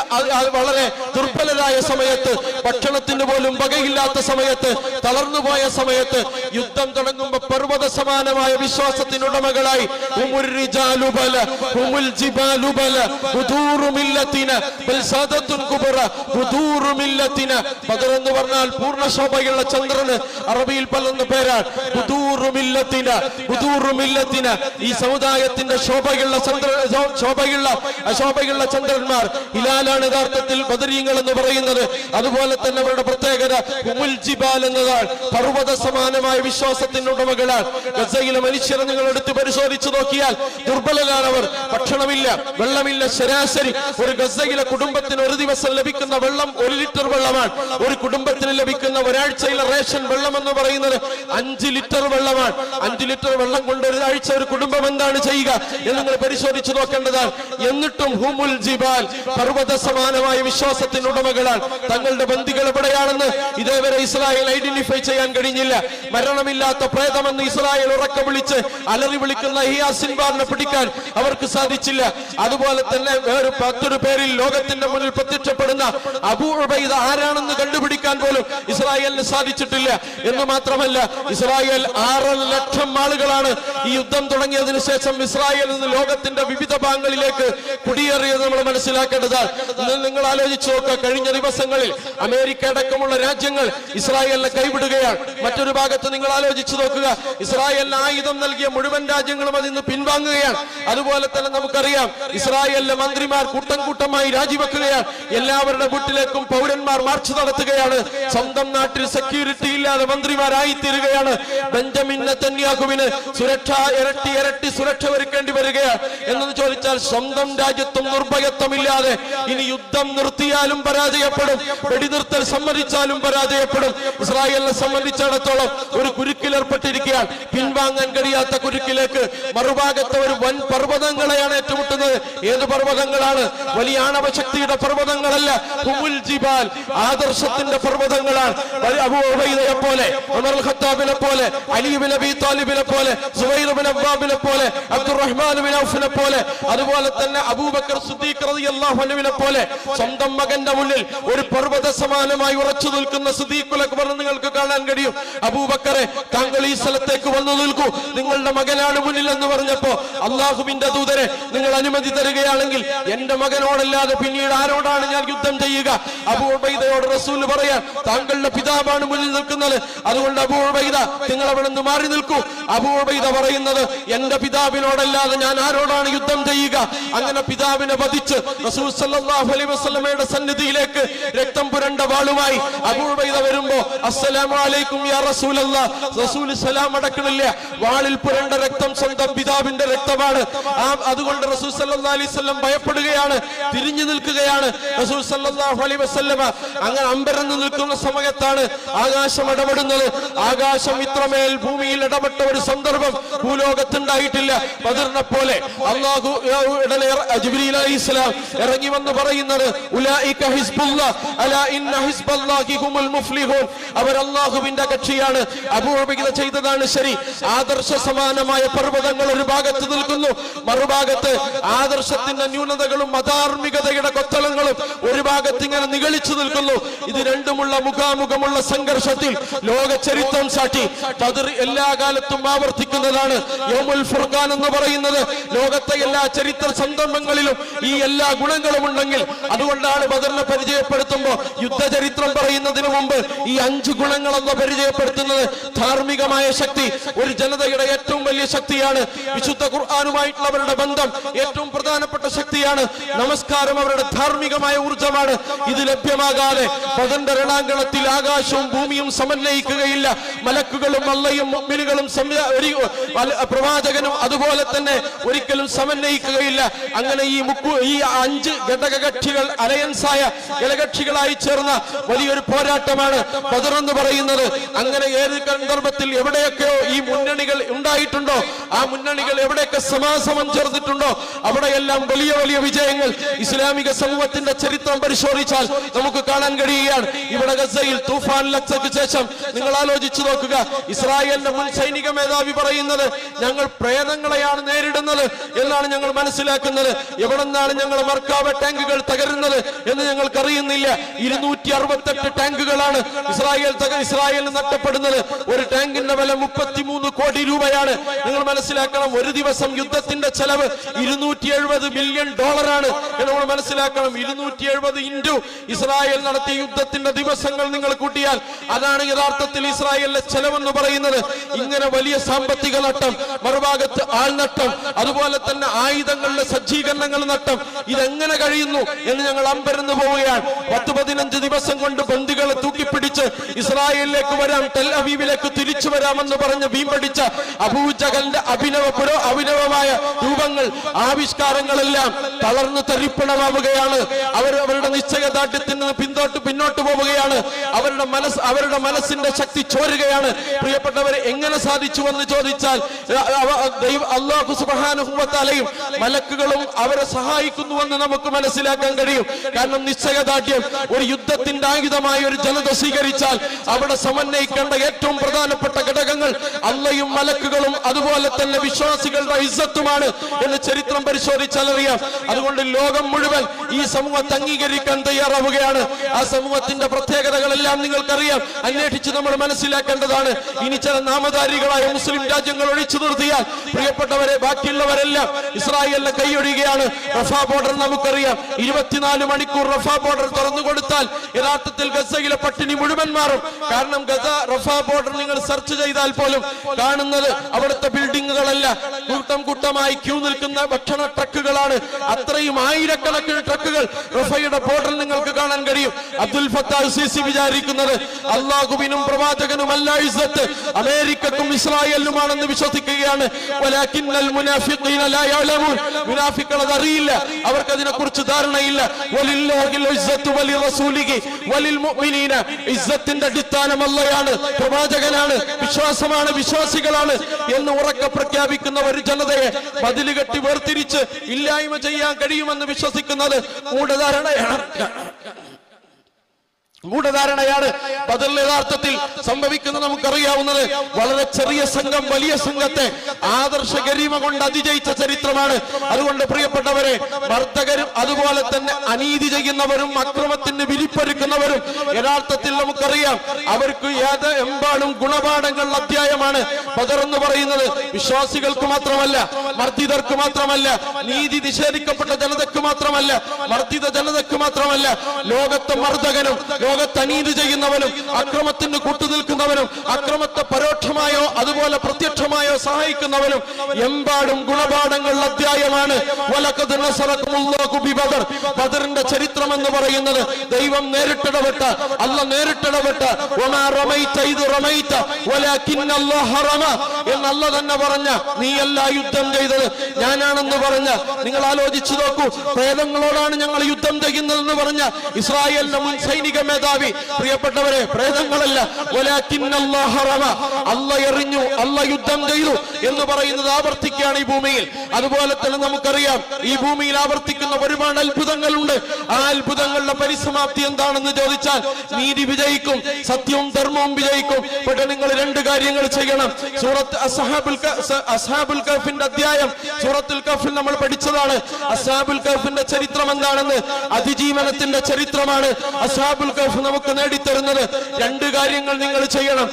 വളരെ ദുർബലരായ സമയത്ത്, ഭക്ഷണത്തിന് പോലും വകയില്ലാത്ത സമയത്ത്, തളർന്നുപോയ സമയത്ത്, യുദ്ധം തുടങ്ങുമ്പോൾ പർവ്വത സമാനമായ വിശ്വാസത്തിനുടമകളായി ഹുമുർ റിജാലു ബല ഹുമുൽ ജിബാലു ബല ഹുദൂറു മില്ലത്തിന ബൽ സാദത്തുൻ കുബറ ഹുദൂറു മില്ലത്തിന. ബദർ എന്ന് പറഞ്ഞാൽ പൂർണ്ണ ശോഭയുള്ള ചന്ദ്രന് അറബിയിൽ പറയുന്ന പേരാണ് ഹുദൂറു മില്ലത്തിന. ഹുദൂറു മില്ലത്തിന, ഈ സമുദായത്തിന്റെ ശോഭയുള്ള ചന്ദ്രന്മാർ, ഹിലാലാണ് യഥാർത്ഥത്തിൽ ബദരീങ്ങൾ എന്ന് പറയുന്നത്. അതുപോലെ തന്നെ അവരുടെ പ്രത്യേകത ഹുമുൽ ജിബാൽ എന്നതാണ്, പർവ്വത സമാനമായ വിശ്വാസത്തിന്റെ ഉടമകളാണ്. ഗസയിലെ മനുഷ്യരെ നിങ്ങൾ എടുത്ത് പരിശോധിച്ചു നോക്കിയാൽ ദുർബലരാണവർ. ഭക്ഷണമില്ല, വെള്ളമില്ല. ശരാശരി ഒരു ഗസയിലെ കുടുംബത്തിന് ഒരു ദിവസം ലഭിക്കുന്ന വെള്ളം 1 ലിറ്റർ വെള്ളമാണ്. ഒരു കുടുംബത്തിന് ലഭിക്കുന്ന ഒരാഴ്ചയിലെ റേഷൻ വെള്ളം എന്ന് പറയുന്നത് 5 ലിറ്റർ വെള്ളമാണ്. 5 ലിറ്റർ വെള്ളം കൊണ്ട് ഒരാഴ്ച ഒരു കുടുംബം എന്താണ് ചെയ്യുക എന്ന് നിങ്ങൾ പരിശോധിച്ചു നോക്കേണ്ടതാണ്. എന്നിട്ടും ഹുമുൽ ജിബാൽ, പർവ്വത സമാനമായ വിശ്വാസത്തിന് ഉടമകളാണ്. തങ്ങളുടെ ബന്ദികൾ എവിടെയാണെന്ന് ഇതേവരെ ഇസ്രായേൽ ഐഡന്റിഫൈ ചെയ്യാൻ കഴിഞ്ഞില്ല. മരണമില്ലാത്ത പ്രേതമെന്ന് ഇസ്രായേൽ ഉറക്കെ വിളിച്ച് അലറി വിളിക്കുന്ന യഹ്യാ സിൻവാറിനെ പിടിക്കാൻ അവർക്ക് സാധിച്ചില്ല. അതുപോലെ തന്നെ വേറെ 10 പേരിൽ ലോകത്തിന്റെ മുന്നിൽ പ്രത്യക്ഷപ്പെടുന്ന അബൂ ഉബൈദ ആരാണെന്ന് കണ്ടുപിടിക്കാൻ പോലും ഇസ്രായേലിന് സാധിച്ചിട്ടില്ല. എന്ന് മാത്രമല്ല, ഇസ്രായേൽ 6 ലക്ഷം ആളുകളാണ് ഈ യുദ്ധം തുടങ്ങിയതിനു ശേഷം ഇസ്രായേലിൽ നിന്ന് ലോകത്തിന്റെ വിവിധ ഭാഗങ്ങളിലേക്ക് കുടിയേറിയത് നമ്മൾ മനസ്സിലാക്കേണ്ടതാണ്. നിങ്ങൾ ആലോചിച്ചു നോക്കുക, കഴിഞ്ഞ ദിവസങ്ങളിൽ അമേരിക്ക അടക്കമുള്ള രാജ്യങ്ങൾ ഇസ്രായേലിനെ കൈവിടുകയാണ്. മറ്റൊരു ഭാഗത്ത് നിങ്ങൾ ആലോചിച്ചു നോക്കുക, ഇസ്രായേലിന് ആയുധം നൽകിയ മുഴുവൻ രാജ്യങ്ങളും അതിൽ നിന്ന് പിൻവാങ്ങുകയാണ്. അതുപോലെ തന്നെ നമുക്കറിയാം, ഇസ്രായേലിലെ മന്ത്രിമാർ കൂട്ടം കൂട്ടമായി രാജിവെക്കുകയാണ്. എല്ലാവരുടെ വീട്ടിലേക്കും പൗരന്മാർ മാർച്ച് നടത്തുകയാണ്. സ്വന്തം നാട്ടിൽ സെക്യൂരിറ്റി ഇല്ലാതെ മന്ത്രിമാരായി തീരുകയാണ്. ബെഞ്ചമിൻ നെതന്യാഹുവിന് ഇരട്ടി സുരക്ഷ ഒരുക്കേണ്ടി വരികയാണ്. എന്ന് ചോദിച്ചാൽ സ്വന്തം രാജ്യത്തും നിർഭയത്വമില്ലാതെ ഇനി യുദ്ധം നിർത്തിയാലും പരാജയപ്പെടും, വെടിനിർത്തൽ സമ്മതിച്ചാലും പരാജയപ്പെടും. ഇസ്രായേലിനെ സംബന്ധിച്ചിടത്തോളം ഒരു കുരുക്കിലേർപ്പെട്ടിരിക്കുകയാണ്. പിൻവാങ്ങാൻ കഴിയാത്ത കുരുക്കിലേക്ക് മറുഭാഗത്ത് ഒരു വൻ പർവ്വതങ്ങളെയാണ് ഏറ്റുമുട്ടുന്നത്. ഏത് പർവ്വതങ്ങളാണ്? വലിയ ആണവശക്തിയുടെ പർവ്വതങ്ങളല്ല, ഹുമുൽ ജിബാൽ, ആദർശത്തിന്റെ പർവ്വതങ്ങളാണ്. അബൂ ഉബൈദയെ പോലെ, ഉമർ ഖത്താബിനെ പോലെ, അലി ഇബ്നു അബീ താലിബിനെ പോലെ, സുബൈർ ഇബ്നു അവ്വാബിനെ പോലെ, അബ്ദുറഹ്മാൻ ഇബ്നു ഔഫിനെ പോലെ, അതുപോലെ തന്നെ അബൂബക്കർ സിദ്ദീഖ് റളിയല്ലാഹു അൻഹുവിനെ പോലെ സ്വന്തം മകന്റെ മുന്നിൽ ഒരു പർവ്വത സമാനമായി ഉറച്ചു നിൽക്കുന്ന സിദ്ദീഖുൽ അക്ബർ നിങ്ങൾക്ക് കാണാൻ കഴിയും. അബൂബക്കറെ, താങ്കൾ ഈ സ്ഥലത്തേക്ക് വന്നു നിൽക്കൂ, നിങ്ങളുടെ മകനാണ് മുന്നിൽ എന്ന് പറഞ്ഞപ്പോ, അള്ളാഹുവിന്റെ ദൂതരെ, നിങ്ങൾ അനുമതി തരികയാണെങ്കിൽ എന്റെ മകനോടല്ലാതെ പിന്നീട് ആരോടാണ് ഞാൻ യുദ്ധം ചെയ്യുക? അബൂ ഉബൈദയോട് റസൂൽ പറയാൻ, താങ്കളുടെ പിതാവാണ് മുന്നിൽ നിൽക്കുന്നത്, അതുകൊണ്ട് അബൂ ഉബൈദ നിങ്ങൾ അവിടെ നിന്ന് മാറി നിൽക്കൂ. അബൂ ഉബൈദ പറയുന്നത്, എന്റെ പിതാവിനോടല്ലാതെ ഞാൻ ആരോടാണ് യുദ്ധം ചെയ്യുക? അങ്ങനെ പിതാവിനെ വധിച്ച് റസൂൽ സല്ലല്ലാഹു അലൈഹി വസല്ലമയുടെ സന്നിധിയിലേക്ക് രക്തം പുരണ്ട വാളുമായി അബൂ ഉബൈദ വരുമ്പോ, അസ്സലാമു അലൈക്കും യാ റസൂലല്ലാഹ്, റസൂൽ സലാം അടക്കണില്ല. വാളിൽ പുരണ്ട രക്തം സ്വന്തം പിതാവിന്റെ രക്തമാണ്. അതുകൊണ്ട് റസൂൽ സല്ലല്ലാഹു അലൈഹി വസല്ലം ഭയപ്പെടുകയാണ്, തിരിഞ്ഞു നിൽക്കുകയാണ്. റസൂൽ സല്ലല്ലാഹു അലൈഹി വസല്ലമ അങ്ങനെ അമ്പരന്ന് നിൽക്കുന്ന സമയത്താണ് ആകാശം ഇടപെടുന്നത്. ആകാശം ഇത്രമേൽ ഭൂമിയിൽ ഇടപെട്ട ഒരു സന്ദർഭം ഭൂലോകത്തുണ്ടായിട്ടില്ല. ബദറിനെ പോലെ അല്ലാഹു ജിബ്രീൽ അലൈഹിസ്സലാം ഇറങ്ങി വന്ന് പറയുന്നത്, ഉലൈക ഹിസ്ബുല്ലാഹ് അലാ ഇന്ന ഹിസ്ബല്ലാഹി ഹുമുൽ മുഫ്ലിഹൂൻ, അവർ അല്ലാഹുവിന്റെ കക്ഷിയാണ്. അബൂ ഉബൈദ ചെയ്തതാണ് ശരി. ആദർശ സമാനമായ പർവ്വതങ്ങൾ ഒരു ഭാഗത്ത് നിൽക്കുന്നു, മറുഭാഗത്ത് ആദർശത്തിന്റെ ന്യൂനതകളും അധാർമികതയുടെ കൊത്തളങ്ങളും ഒരു ഭാഗത്ത് ഇങ്ങനെ നിഗളിച്ചു നിൽക്കുന്നു. ഇത് രണ്ടുമുള്ള മുഖാമുഖമുള്ള സംഘർഷത്തിൽ ലോക ചരിത്രം സാക്ഷി. ബദർ എല്ലാ കാലത്തും ആവർത്തിക്കുന്നതാണ്. യൗമുൽ ഫുർഖാൻ എന്ന് പറയുന്നത് ലോകത്തെ എല്ലാ ചരിത്ര സന്ദർഭങ്ങളിലും ഈ എല്ലാ ഗുണങ്ങളും ഉണ്ടെങ്കിൽ, അതുകൊണ്ടാണ് ബദറിനെ പരിചയപ്പെടുത്തുമ്പോൾ യുദ്ധചരിത്രം പറയുന്നതിന് മുമ്പ് ഈ 5 ഗുണങ്ങളെന്ന് പരിചയപ്പെടുത്തുന്നത്. ധാർമ്മികമായ ശക്തി ഒരു ജനതയുടെ ഏറ്റവും വലിയ ശക്തിയാണ്. വിശുദ്ധ ഖുർആനുമായിട്ടുള്ള അവരുടെ ബന്ധം ഏറ്റവും പ്രധാനപ്പെട്ട ശക്തിയാണ്. നമസ്കാരം അവരുടെ ധാർമ്മികമായ ഊർജ്ജമാണ്. ഇത് ലഭ്യമാകാതെ ബദറിന്റെ രണാങ്കണത്തിൽ ആകാശവും ഭൂമിയും സമന്വയിക്കുകയില്ല. മലക്കുകളും അള്ളയും മുഅ്മിനുകളും പ്രവാചകനും അതുപോലെ തന്നെ ഒരിക്കലും സമന്വയിക്കുകയില്ല. അങ്ങനെ ഈ 5 ഘടകകക്ഷികൾ അലയൻസായ ഘടകകക്ഷികളായി ചേർന്ന വലിയൊരു പോരാട്ടമാണ് ബദർ എന്ന് പറയുന്നത്. അങ്ങനെ ഏത് സന്ദർഭത്തിൽ എവിടെയൊക്കെയോ ഈ മുന്നണികൾ ഉണ്ടായിട്ടുണ്ടോ, ആ മുന്നണികൾ എവിടെയൊക്കെ സമാസമം ചേർന്നിട്ടുണ്ടോ, അവിടെയെല്ലാം വലിയ വലിയ വിജയങ്ങൾ ഇസ്ലാമിക സമൂഹത്തിന്റെ ചരിത്രം പരിശോധിച്ചാൽ നമുക്ക് കാണാൻ കഴിയുകയാണ്. ഇവിടെ ഗസയിൽ തൂഫാൻ ലക്സയ്ക്ക് ശേഷം നിങ്ങൾ ആലോചിച്ചു നോക്കുക, ഇസ്രായേലിന്റെ മുൻ സൈനിക മേധാവി പറയുന്നത്, ഞങ്ങൾ പ്രേതങ്ങളെയാണ് നേരിടുന്നത് എന്നാണ് ഞങ്ങൾ മനസ്സിലാക്കുന്നത്. എവിടെ നിന്നാണ് ഞങ്ങൾ മർക്കാവ ടാങ്കുകൾ തകരുന്നത് എന്ന് ഞങ്ങൾക്ക് അറിയുന്നില്ല. 268 ടാങ്കുകളാണ് ഇസ്രായേലിന് നഷ്ടപ്പെടുന്നത്. ഒരു ടാങ്കിന്റെ വില 33 കോടി രൂപയാണ്. നിങ്ങൾ മനസ്സിലാക്കണം, ഒരു ദിവസം യുദ്ധത്തിന്റെ ചെലവ് $270 മില്യൺ എന്ന് നമ്മൾ മനസ്സിലാക്കണം. 270 ഇൻറ്റു ഇസ്രായേൽ നടത്തിയ യുദ്ധത്തിന്റെ ദിവസങ്ങൾ നിങ്ങൾ കൂട്ടിയാൽ അതാണ് യഥാർത്ഥത്തിൽ ഇസ്രായേലിന്റെ ചെലവെന്ന് പറയുന്നത്. ഇങ്ങനെ വലിയ സാമ്പത്തിക നഷ്ടം, മറുഭാഗത്ത് ആൾനഷ്ടം, അതുപോലെ തന്നെ ആയുധങ്ങളുടെ സജ്ജീകരണങ്ങൾ നഷ്ടം. ഇതെങ്ങനെ കഴിയുന്നു എന്ന് ഞങ്ങൾ അമ്പരന്ന് പോവുകയാണ്. 10-15 ദിവസം കൊണ്ട് ബന്ദികളെ തൂക്കിപ്പിടിച്ച് ഇസ്രായേലിലേക്ക് വരാം, ടെൽ അവീവിലേക്ക് തിരിച്ചു വരാമെന്ന് പറഞ്ഞ് വീമ്പടിച്ച അബൂജഹലിന്റെ അഭിനവമായ രൂപങ്ങൾ, ആവിഷ്കാരങ്ങളെല്ലാം തളർന്നു തരിപ്പണമാവുകയാണ്. അവരുടെ നിശ്ചയദാർഢ്യത്തിൽ നിന്ന് പിന്നോട്ട് പോവുകയാണ്. അവർ അവരുടെ മനസ്സിന്റെ ശക്തി ചോരുകയാണ്. പ്രിയപ്പെട്ടവരെ, എങ്ങനെ സാധിച്ചുവെന്ന് ചോദിച്ചാൽ അല്ലാഹു സുബ്ഹാനഹു വ തആലയും മലക്കുകളും അവരെ സഹായിക്കുന്നുവെന്ന് നമുക്ക് മനസ്സിലാക്കാൻ കഴിയും. കാരണം നിശ്ചയദാർഢ്യം ഒരു യുദ്ധത്തിന്റെ ആയുധമായ ഒരു ജനത സ്വീകരിച്ചാൽ അവിടെ സമന്വയിക്കേണ്ട ഏറ്റവും പ്രധാനപ്പെട്ട ഘടകങ്ങൾ അള്ളയും മലക്കുകളും അതുപോലെ തന്നെ വിശ്വാസികളുടെ ഇസ്സത്തുമാണ് എന്ന് ചരിത്രം പരിശോധിച്ചാൽ അറിയാം. അതുകൊണ്ട് ലോകം മുഴുവൻ ഈ സമൂഹത്തെ അംഗീകരിക്കാൻ തയ്യാറാവുകയാണ്. ആ സമൂഹത്തിന്റെ പ്രത്യേകതകളെല്ലാം നിങ്ങൾക്കറിയാം, അന്വേഷിച്ച് നമ്മൾ മനസ്സിലാക്കേണ്ടതാണ്. ഇനി ചില നാമധാരികളായ മുസ്ലിം രാജ്യങ്ങൾ ഒഴിച്ചു നിർത്തിയാൽ പ്രിയപ്പെട്ടവരെ ബാക്കിയുള്ളവരെല്ലാം ഇസ്രായേലിനെ കൈയൊഴിയുകയാണ്. റഫാ ബോർഡർ നമുക്കറിയാം, 24 മണിക്കൂർ റഫാ ബോർഡർ തുറന്നു കൊടുത്താൽ യഥാർത്ഥത്തിൽ ഗസയിലെ പട്ടിണി മുഴുവൻ മാറും. കാരണം റഫാ ബോർഡർ നിങ്ങൾ സെർച്ച് ചെയ്താൽ പോലും കാണുന്നത് അവിടുത്തെ ബിൽഡിങ്ങുകളല്ല, കൂട്ടമായി ക്യൂ നിൽക്കുന്ന ഭക്ഷണ ട്രക്കുകളാണ്. അത്രയും ആയിരക്കണക്കിന് ട്രക്കുകൾ റഫയുടെ ബോർഡറിൽ നിങ്ങൾക്ക് കാണാൻ കഴിയും. അബ്ദുൽ ഫത്താഹ് സിസി വിചാരിക്കുന്നത് അല്ലാഹുവിനും പ്രവാചകനും അല്ല ഇസ്സത്ത്, അമേരിക്കക്കും ഇസ്രായേലിനുമാണെന്ന് വിശ്വസിക്കുകയാണ്. വലാകിന്നൽ മുനാഫിഖീന ലാ യഅലമൂൻ, മുനാഫിഖുകൾ അതറിയില്ല, അവർക്ക് അതിനെക്കുറിച്ച് ധാരണയില്ല. വലില്ലാഹിൽ ഇസ്സത്തു വലിറസൂലിഹി വലിൽ മുഅ്മിനീന, ഇസ്സത്തിന്റെ അടിസ്ഥാനം അല്ലാഹയാണ്, പ്രവാചകനാണ്, വിശ്വാസമാണ്, വിശ്വാസികളാണ് എന്ന് ഉറക്കെ പ്രഖ്യാപിക്കുന്ന ഒരു ജനതയെ മതില് കെട്ടി വേർതിരിച്ച് ഇല്ലായ്മ ചെയ്യാൻ കഴിയുമെന്ന് വിശ്വസിക്കുന്നത് ഗൂഢധാരണയാണ്. ബദറിൽ യഥാർത്ഥത്തിൽ സംഭവിക്കുന്നത് നമുക്കറിയാവുന്നത് വളരെ ചെറിയ സംഘം വലിയ സംഘത്തെ ആദർശ ഗരിമ കൊണ്ട് അതിജയിച്ച ചരിത്രമാണ്. അതുകൊണ്ട് പ്രിയപ്പെട്ടവരെ, വർദ്ധകരും അതുപോലെ തന്നെ അനീതി ചെയ്യുന്നവരും അക്രമത്തിന് വിരിപ്പൊരുക്കുന്നവരും യഥാർത്ഥത്തിൽ നമുക്കറിയാം അവർക്ക് എമ്പാടും ഗുണപാഠങ്ങളുടെ അധ്യായമാണ് ബദർ എന്ന് പറയുന്നത്. വിശ്വാസികൾക്ക് മാത്രമല്ല, മർദ്ദിതർക്ക് മാത്രമല്ല, നീതി നിഷേധിക്കപ്പെട്ട ജനതയ്ക്ക് മാത്രമല്ല, മർദ്ദിത ജനതയ്ക്ക് മാത്രമല്ല, ലോകത്തെ മർദ്ദകനും ലോകത്ത് അനീതി ചെയ്യുന്നവനും അക്രമത്തിന് കൂട്ടുനിൽക്കുന്നവനും അക്രമത്തെ പരോക്ഷമായോ അതുപോലെ പ്രത്യക്ഷമായോ സഹായിക്കുന്നവനും എമ്പാടും ഗുണപാഠങ്ങളുടെ അധ്യായമാണ്. വലഖദ് നസറകുമുല്ലാഹു ബിബദർ, ബദറിന്റെ ചരിത്രം എന്ന് പറയുന്നത് ദൈവം നേരിട്ടിടപെട്ട, അല്ലാഹ് നേരിട്ടിടപെട്ട, വമാ റമൈത ഇദ് റമൈത വലാകിന്നല്ലാഹ റമ എന്ന് അല്ലാഹ് തന്നെ പറഞ്ഞ, നീയല്ല യുദ്ധം ചെയ്തത് ഞാനാണെന്ന് പറഞ്ഞ. നിങ്ങൾ ആലോചിച്ചു നോക്കൂ, പ്രേതങ്ങളോടാണ് ഞങ്ങൾ യുദ്ധം ചെയ്യുന്നതെന്ന് പറഞ്ഞ ഇസ്രായേലിന്റെ മുൻ സൈനിക മേധാവി, പ്രിയപ്പെട്ടവരെ, പ്രേതങ്ങളല്ല, വലാകിന്നല്ലാഹ റമ, അല്ലാഹ് എറിഞ്ഞു, അല്ലാഹ് യുദ്ധം ചെയ്തു എന്ന് പറയുന്നത് ആവർത്തിക്കുകയാണ് ഈ ഭൂമിയിൽ. അതുപോലെ തന്നെ നമുക്കറിയാം ഈ ഭൂമിയിൽ ആവർത്തിക്കുന്ന ഒരുപാട് അത്ഭുതങ്ങളുണ്ട്. ആ അത്ഭുതങ്ങളുടെ പരിസമാപ്തി എന്താണെന്ന് ചോദിച്ചാൽ നീതി വിജയിക്കും, സത്യവും ധർമ്മവും വിജയിക്കും. പക്ഷെ നിങ്ങൾ രണ്ട് കാര്യങ്ങൾ ചെയ്യണം. സൂറത്ത് അസ്ഹാബുൽ കഹ്ഫിന്റെ അധ്യായം സൂറത്തുൽ കഹ്ഫിൽ നമ്മൾ പഠിച്ചതാണ്. അസ്ഹാബുൽ കഹ്ഫിന്റെ ചരിത്രം എന്താണെന്ന്, അതിജീവനത്തിന്റെ ചരിത്രമാണ് അസ്ഹാബുൽ കഹ്ഫ് നമുക്ക് നേടിത്തരുന്നത്. രണ്ട് കാര്യങ്ങൾ നിങ്ങൾ ചെയ്യണം.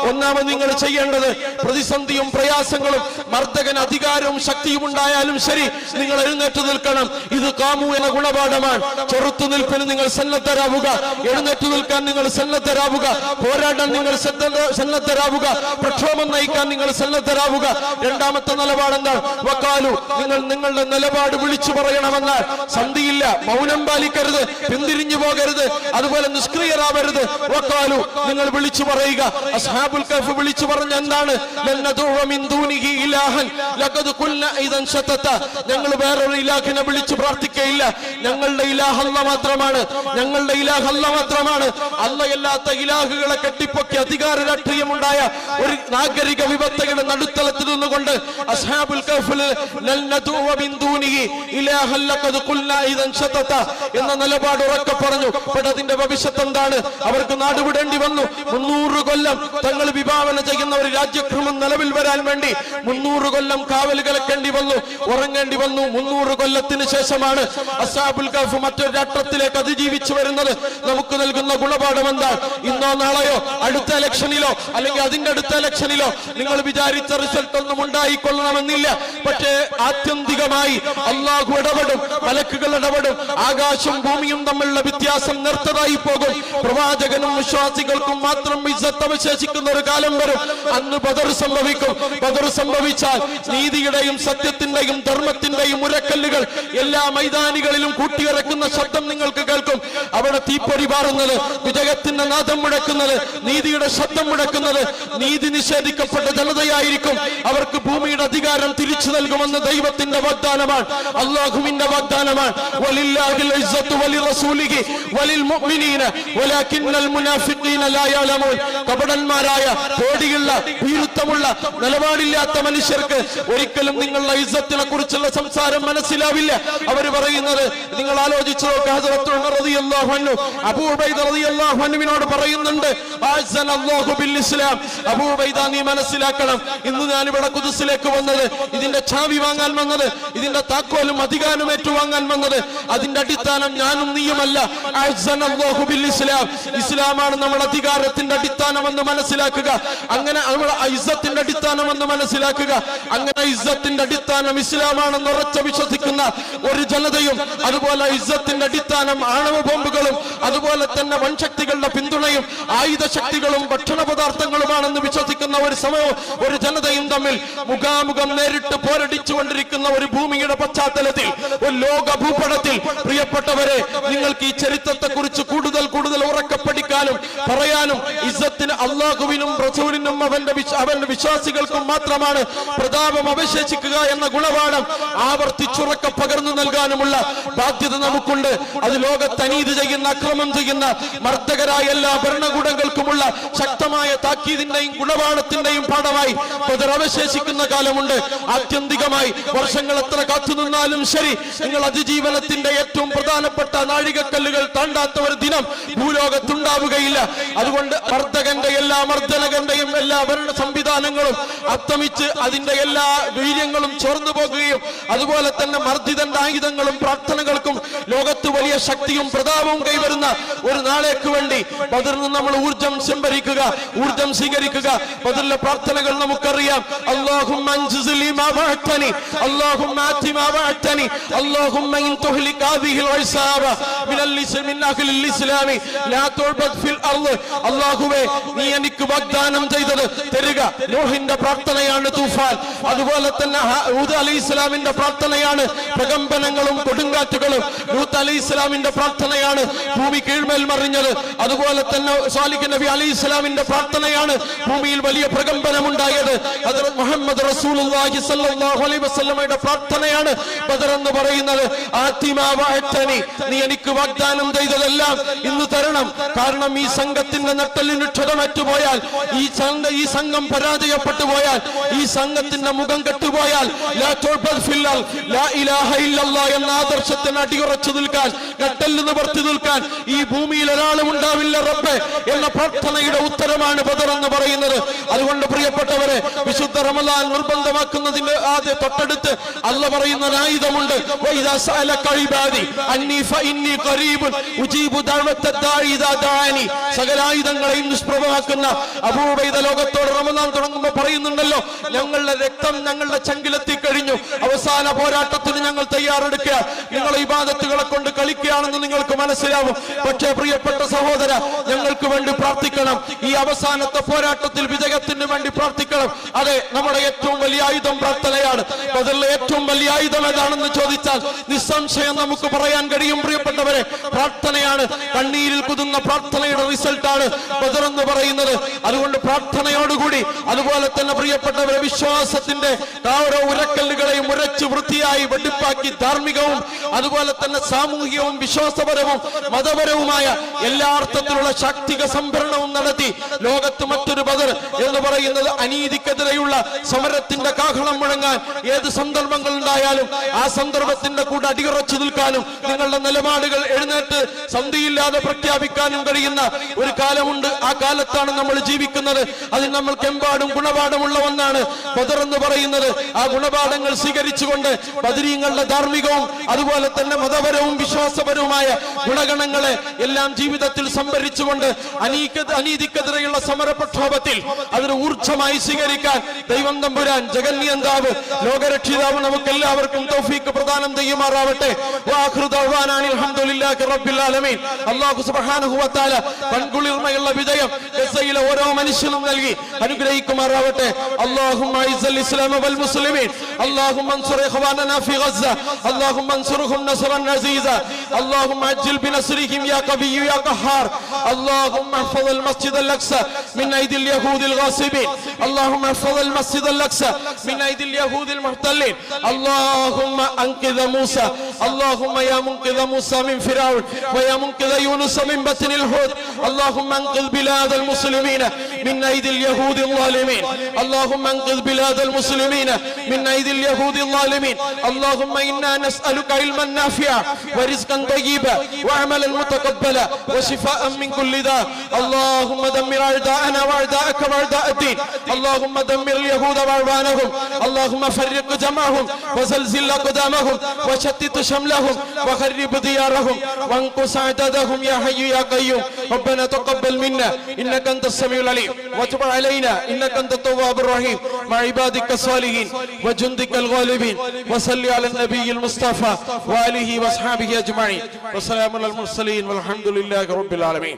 ഒന്നാമത് നിങ്ങൾ ചെയ്യേണ്ടത്, പ്രതിസന്ധിയും പ്രയാസങ്ങളും മർദ്ദകൻ അധികാരവും ശക്തിയും ഉണ്ടായാലും ശരി, നിങ്ങൾ എഴുന്നേറ്റ് നിൽക്കണം. ഇത് കാമു എന്ന ഗുണപാഠമാണ്. ചെറുത്തു നിൽപ്പിന് നിങ്ങൾ സന്നദ്ധരാവുക, എഴുന്നേറ്റ് നിൽക്കാൻ നിങ്ങൾ സന്നദ്ധരാവുക, പോരാടാൻ നിങ്ങൾ സന്നദ്ധരാവുക, പ്രക്ഷോഭം നയിക്കാൻ നിങ്ങൾ സന്നദ്ധരാവുക. രണ്ടാമത്തെ നിലപാട് എന്താണ്? വക്കാലു, നിങ്ങൾ നിങ്ങളുടെ നിലപാട് വിളിച്ചു പറയണമെന്നാൽ സന്ധിയില്ല, മൗനം പാലിക്കരുത്, പിന്തിരിഞ്ഞു പോകരുത്, അതുപോലെ നിഷ്ക്രിയരാവരുത്. വക്കാലു, നിങ്ങൾ വിളിച്ചു പറയുക. അസ്ഹാബുൽ കഹ്ഫ് വിളിച്ചു പറഞ്ഞ എന്താണ്? ഞങ്ങൾ വേറൊരു ഇലാഹിനെ വിളിച്ചു പ്രാർത്ഥിക്കയില്ല, ഞങ്ങളുടെ ഇലാഹ് അല്ലാഹ് മാത്രമാണ്, ഞങ്ങളുടെ ഇലാഹ് അല്ലാഹ് മാത്രമാണ്. അല്ലാഹയല്ലാത്ത ഇലാഹുകളെ കെട്ടിപ്പൊക്കി അധികാര രാഷ്ട്രീയമുണ്ടായ ഒരു നാഗരിക വിപത്തയുടെ നടുത്തളത്തിൽ നിന്നുകൊണ്ട് അസ്ഹാബുൽ കഹ്ഫിൽ എന്ന നിലപാട് ഉറക്കെ പറഞ്ഞു. പക്ഷെ അതിന്റെ ഭവിഷ്യത്ത് എന്താണ്? അവർക്ക് നാടുവിടേണ്ടി വന്നു. 300 കൊല്ലം തങ്ങൾ വിഭാവന ചെയ്യുന്ന ഒരു രാജ്യക്രമം നിലവിൽ വരാൻ വേണ്ടി 300 കൊല്ലം കാവൽ കിടക്കേണ്ടി വന്നു, ഉറങ്ങേണ്ടി വന്നു. 300 കൊല്ലത്തിന് ശേഷമാണ് അസ്ഹാബുൽ കഹ്ഫ് മറ്റൊരു രാഷ്ട്രത്തിലേക്ക് അതിജീവിച്ചു വരുന്നത്. നമുക്ക് നൽകുന്ന ഗുണപാഠം എന്താ? ഇന്നോ നാളെയോ അടുത്ത ഇലക്ഷനിലോ അല്ലെങ്കിൽ അതിന്റെ അടുത്ത ഇലക്ഷനിലോ നിങ്ങൾ വിചാരിച്ച റിസൾട്ട് ഒന്നും ഉണ്ടായിക്കൊള്ളണമെന്നില്ല. പക്ഷേ ആത്യന്തികമായി അല്ലാഹു ഇടപെടും, മലക്കുകൾ ഇടപെടും, ആകാശം ഭൂമിയും തമ്മിലുള്ള വ്യത്യാസം നിർത്തതായി പോകും. പ്രവാചകനും വിശ്വാസികൾക്കും മാത്രം ഇസ്സത്ത് അവശേഷിക്കുന്ന ഒരു കാലം വരും. അന്ന് ബദർ സംഭവിക്കും. ബദർ സംഭവിച്ചാൽ നീതിയുടെയും സത്യത്തിന്റെയും ധർമ്മത്തിന്റെയും മുരക്കല്ലുകൾ എല്ലാ മൈതാനികളിലും കൂട്ടിയിറക്കുന്ന ശബ്ദം നിങ്ങൾക്ക് കേൾക്കും. അവിടെ തീപ്പൊരി പാറുന്നത്, വിജയത്തിന്റെ നാദം മുഴക്കുന്നത്, നീതിയുടെ ശബ്ദം മുഴക്കുന്നത് നീതി നിഷേധിക്കപ്പെട്ട ജനതയായിരിക്കും. അവർക്ക് ഭൂമിയുടെ അധികാരം തിരിച്ചു നൽകുമെന്ന് ദൈവത്തിന്റെ വാഗ്ദാനമാണ്, അല്ലാഹുവിന്റെ വാഗ്ദാനമാണ്. വലില്ലാഹിൽ ഇസ്സത്തു വലിറസൂലിഹി വലിൽമുഅ്മിനീന വലാകിന്നൽ മുനാഫിഖീന ലാ യഅലമൂൻ. കപടന്മാരായ, പേടിയുള്ള, ഭീരുത്വമുള്ള, നിലപാടില്ലാത്ത മനുഷ്യർക്ക് ഒരിക്കലും നിങ്ങളുടെ ഇസ്സത്തിനെ കുറിച്ചുള്ള സംസാരം മനസ്സിലാവില്ല. അവർ പറയുന്നത് നിങ്ങൾ ആലോചിച്ചു നോക്കുക. ഹസ്രത്ത് ഉമർ റളിയല്ലാഹു അൻഹു അബൂ ഉബൈദ റളിയല്ലാഹു അൻഹുവിനോട് പറയുന്നുണ്ട്, അഅ്സനല്ലാഹു ബിൽ ഇസ്ലാം. അബൂ ഉബൈദ, നീ മനസ്സിലാക്കണം, ഇന്ന് ഞാൻ ഇവിടെ ഖുദ്സിലേക്ക് വന്നത്, ഇതിന്റെ ചാവി വാങ്ങാൻ വന്നത്, ഇതിന്റെ താക്കോലും അധികാരവും ഏറ്റുവാങ്ങാൻ വന്നത്, അതിന്റെ അടിസ്ഥാനം ഞാനും നീയുമല്ല. അഅ്സനല്ലാഹു ബിൽ ഇസ്ലാം. ഇസ്ലാമാണ് നമ്മുടെ അധികാരത്തിന്റെ അടിസ്ഥാനമെന്ന് മനസ്സിലാക്കുക. അങ്ങനെ നമ്മുടെ ഇസ്സത്തിന്റെ അടിസ്ഥാനമെന്ന് മനസ്സിലാക്കുക. അങ്ങനെ ഇസ്സത്തിന്റെ അടിസ്ഥാനം ഇസ്ലാമാണെന്ന് ഉറച്ചു വിശ്വസിക്കുന്ന ഒരു ജനതയും, അതുപോലെ ഇസ്സത്തിന്റെ അടിസ്ഥാനം ആണവ ബോംബുകളും അതുപോലെ തന്നെ വൻശക്തികളുടെ പിന്തുണയും ആയുധ ശക്തികളും ഭക്ഷണ പദാർത്ഥങ്ങളുമാണെന്ന് വിശ്വസിക്കുന്ന ഒരു സമയവും ഒരു ജനതയും തമ്മിൽ മുഖാമുഖം നേരിട്ട് പോരടിച്ചുകൊണ്ടിരിക്കുന്ന ഒരു ഭൂമിയുടെ പശ്ചാത്തലത്തിൽ, ഒരു ലോക ഭൂപടത്തിൽ പ്രിയപ്പെട്ടവരെ, നിങ്ങൾക്ക് ഈ ചരിത്രത്തെ കുറിച്ച് കൂടുതൽ ഉറക്കെ പഠിക്കാനും പറയാനും ഇസ്സത്തിന് അള്ളാഹുവിനും റസൂലിനും അവന്റെ വിശ്വാസികൾക്കും മാത്രമാണ് പ്രതാപം അവശേഷിക്കുക എന്ന ഗുണപാഠം ആവർത്തിച്ചുറക്കെ പകർന്നു നൽകാനുമുള്ള ബാധ്യത നമുക്കുണ്ട്. അത് ലോകത്ത് അനീതി ചെയ്യുന്ന, അക്രമം ചെയ്യുന്ന മർദ്ദകരായ എല്ലാ ഭരണകൂടങ്ങൾക്കുമുള്ള ശക്തമായ താക്കീതിന്റെയും ഗുണപാഠത്തിന്റെയും പാഠമായി ബദർ അവശേഷിക്കുന്ന കാലമുണ്ട്. ആത്യന്തികമായി വർഷങ്ങൾ എത്ര കാത്തുനിന്നാലും ശരി, നിങ്ങൾ അതിജീവനത്തിന്റെ ഏറ്റവും പ്രധാനപ്പെട്ട നാഴികക്കല്ലുകൾ താണ്ടാത്ത ഒരു ദിനം ഭൂലോകത്തുണ്ടാവുകയില്ല. അതുകൊണ്ട് മർദ്ദകന്റെ എല്ലാ മർദ്ദനകന്റെയും എല്ലാ ഭരണ സംവിധാനങ്ങളും അസ്തമിച്ച് അതിന്റെ എല്ലാ വീര്യങ്ങളും ചോർന്നു പോകുകയും അതുപോലെ തന്നെ മർദ്ദിതന്റെ ആയുധങ്ങളും പ്രാർത്ഥനകൾക്കും ലോകത്ത് വലിയ ശക്തിയും പ്രതാപവും കൈവരുന്ന ഒരു നാളേക്ക് വേണ്ടി ബദറിന് നമ്മൾ ഊർജം സംഭരിക്കുക, ഊർജം സ്വീകരിക്കുക. ബദറിലെ പ്രാർത്ഥനകൾ നമുക്കറിയാം. അല്ലാഹുമ്മ അൻജിസ്ലി മാ വഅഅതനി, അല്ലാഹുമ്മ ആതി മാ വഅഅതനി, അല്ലാഹുമ്മ ഇൻ തുഹ്ലിക ഹാദിഹിൽ ഇസാബ മിൻ അഹ്ലിൽ ഇസ്ലാമി ലാ തുഅബദ് ഫിൽ അർള്. അല്ലാഹുവേ, നീ എനിക്ക് വാഗ്ദാനം ചെയ്തത് തരിക. നൂഹിന്റെ പ്രാർത്ഥനയാണ് തൂഫാൻ. അതുപോലെ തന്നെ ഹൂദ് അലൈഹിസ്സലാമിന്റെ പ്രാർത്ഥനയാണ് പ്രകമ്പനങ്ങളും കൊടുങ്കാറ്റുകളും. ലൂത്ത് അലൈഹിസ്സലാമിന്റെ പ്രാർത്ഥനയാണ് ഭൂമി കീഴ്മേൽ മറിഞ്ഞത്. അതുപോലെ തന്നെ സാലിഹ് നബി അലൈഹിസ്സലാമിന്റെ പ്രാർത്ഥനയാണ് ഭൂമിയിൽ വലിയ പ്രകമ്പനമുണ്ടായത്. ഹദ്റത്ത് മുഹമ്മദ് റസൂലുള്ളാഹി സ്വല്ലല്ലാഹു അലൈഹി വസല്ലമയുടെ പ്രാർത്ഥനയാണ് ബദർ എന്ന് പറയുന്നത്. ആതിമാ വഅഅതനി, നീ എനിക്ക് വാഗ്ദാനം ചെയ്തതെല്ലാം ഇന്ന് തരണം. കാരണം ഈ സംഘത്തിന്റെ നട്ടലിന് ക്ഷതമറ്റുപോയാൽ, ഈ സംഘം പരാജയപ്പെട്ടു പോയാൽ, ഈ സംഘത്തിന്റെ മുഖം കെട്ടുപോയാൽ, ലാ തുഅബദ് ഫിൽ അർള്, ലാ ഇലാഹ ഇല്ലല്ലാഹ് എന്ന ആദർശത്തിന് അടിയുറച്ചു നിൽക്കാൻ, നട്ടെല്ല് നിവർത്തി നിൽക്കാൻ ഈ ഭൂമിയിൽ ഒരാളും ഉണ്ടാവില്ല റബ്ബേ എന്ന പ്രാർത്ഥനയുടെ ഉത്തരമാണ് ബദർ എന്ന് പറയുന്നത്. അതുകൊണ്ട് പ്രിയപ്പെട്ടവരെ, വിശുദ്ധ റമളാൻ നിർബന്ധമാക്കുന്നതിന്റെ ആദ്യ തൊട്ടടുത്ത് അല്ലാഹ് പറയുന്ന ഒരു ആയുധമുണ്ട്. വഇദാ സഅലക ഇബാദി അന്നി ഫഇന്നി ഖരീബുൻ ഉജീബു ദഅവത ദാഇ ഇദാ ദഅനി. സകല ആയുധങ്ങളെയും നിഷ്പ്രഭമാക്കുന്ന അബൂ ഉബൈദ ലോകത്തോട് റമളാൻ തുടങ്ങുമ്പോൾ പറയുന്നുണ്ടല്ലോ, ഞങ്ങളുടെ രക്തം ഞങ്ങളുടെ ചങ്കിലെത്തി കഴിഞ്ഞു, അവസാന പോരാട്ടത്തിന് ഞങ്ങൾ തയ്യാറെടുക്കുക. നിങ്ങൾ ഇബാദത്തുകളെ കൊണ്ട് കളിക്കുകയാണെന്ന് നിങ്ങൾക്ക് മനസ്സിലാവും. പക്ഷേ പ്രിയപ്പെട്ട സഹോദര, ഞങ്ങൾക്ക് വേണ്ടി പ്രാർത്ഥിക്കണം. ഈ അവസാനത്തെ പോരാട്ടത്തിൽ വിജയത്തിന് വേണ്ടി പ്രാർത്ഥിക്കണം. അതെ, നമ്മുടെ ഏറ്റവും വലിയ ആയുധം പ്രാർത്ഥനയാണ്. ബദറിലെ ഏറ്റവും വലിയ ആയുധം ഏതാണെന്ന് ചോദിച്ചാൽ നിസ്സംശയം നമുക്ക് പറയാൻ കഴിയും പ്രിയപ്പെട്ടവരെ, പ്രാർത്ഥനയാണ്. കണ്ണീരിൽ കുതുന്ന പ്രാർത്ഥനയുടെ റിസൾട്ടാണ് ബദർ എന്ന് പറയുന്നത്. അതുകൊണ്ട് പ്രാർത്ഥനയോടുകൂടി, അതുപോലെ തന്നെ പ്രിയപ്പെട്ടവരെ, വിശ്വാസത്തിന്റെ ഓരോ ഉരക്കല്ലുകളെയും ഉരച്ച് വൃത്തിയായി വെടിപ്പാക്കി ധാർമ്മികവും അതുപോലെ തന്നെ സാമൂഹികവും വിശ്വാസപരവും മതപരവുമായ എല്ലാ അർത്ഥത്തിലുള്ള ശാക്തിക സംഭരണവും നടത്തി ലോകത്ത് മറ്റൊരു ബദർ എന്ന് പറയുന്നത് അനീതിക്കെതിരെയുള്ള സമരത്തിന്റെ കാഹളം മുഴങ്ങാൻ ഏത് സന്ദർഭങ്ങൾ ഉണ്ടായാലും ആ സന്ദർഭത്തിന്റെ കൂടെ അടിയുറച്ചു നിൽക്കാനും നിങ്ങളുടെ നിലപാടുകൾ എഴുന്നേറ്റ് സന്ധിയില്ലാതെ പ്രഖ്യാപിക്കാനും കഴിയുന്ന ഒരു കാലമുണ്ട്. ആ കാലത്താണ് നമ്മൾ ജീവിക്കുന്നത്. അതിൽ നമ്മൾക്ക് എമ്പാടും ഗുണപാഠമുള്ള ഒന്നാണ് ബദർ എന്ന് പറയുന്നത്. ആ ഗുണപാഠങ്ങൾ സ്വീകരിച്ചുകൊണ്ട് ബദരീങ്ങളുടെ ധാർമ്മികവും അതുപോലെ തന്നെ മതപരവും വിശ്വാസപരവുമായ ഗുണഗണങ്ങളെ എല്ലാം ജീവിതത്തിൽ സംഭരിച്ചുകൊണ്ട് അനീതിക്കെതിരെയുള്ള സമര പ്രക്ഷോഭത്തിൽ അതൊരു ഊർജ്ജമായി സ്വീകരിക്കാൻ ദൈവം തമ്പുരാൻ ജഗന്നിയന്താവ് ലോകരക്ഷിതാവ് നമുക്ക് എല്ലാവർക്കും തൗഫീഖ് പ്രദാനം ചെയ്യുമാറാവട്ടെ. വആഖിറു ദഅ്വാനാ അൽഹംദുലില്ലാഹി റബ്ബിൽ ആലമീൻ. അല്ലാഹു സുബ്ഹാനഹു വ തആല കൺകുളിർമയുള്ള വിജയം ഗസയിലെ ഓരോ മനുഷ്യനും നൽകി അനുഗ്രഹിക്കുമാറാവട്ടെ. اللهم اعز الاسلام والمسلمين اللهم انصر اخواننا في غزة اللهم انصرهم نصرا عزيزا اللهم عجل بنصرهم يا قوي يا قهار اللهم احفظ المسجد الاقصى من ايدي اليهود الغاصبين اللهم احفظ المسجد الاقصى من ايدي اليهود المحتلين اللهم انقذ موسى اللهم يا منقذ موسى من فرعون ويا منقذ يونس من بطن الحوت اللهم انقذ بلاد المسلمين من ايدي اليهود الظالمين اللهم انقذ بلاد المسلمين من ايدي اليهود الظالمين اللهم انا نسالك علما نافعا ورزقا طيبا وعملا متقبلا وشفاء من كل داء اللهم دمر اعداءنا واعداءك واعداء الدين اللهم دمر اليهود واعوانهم اللهم فرق جمعهم وزلزل اقدامهم وشتت شملهم وخرب ديارهم وانقص عددهم يا حي يا قيوم ربنا تقبل منا انك انت السميع العليم وتب علينا انك انت التواب الرحيم مع عبادك الصالحين وجندك الغالبين وصل على النبي المصطفى وآله واصحابه اجمعين وسلام على المرسلين والحمد لله رب العالمين.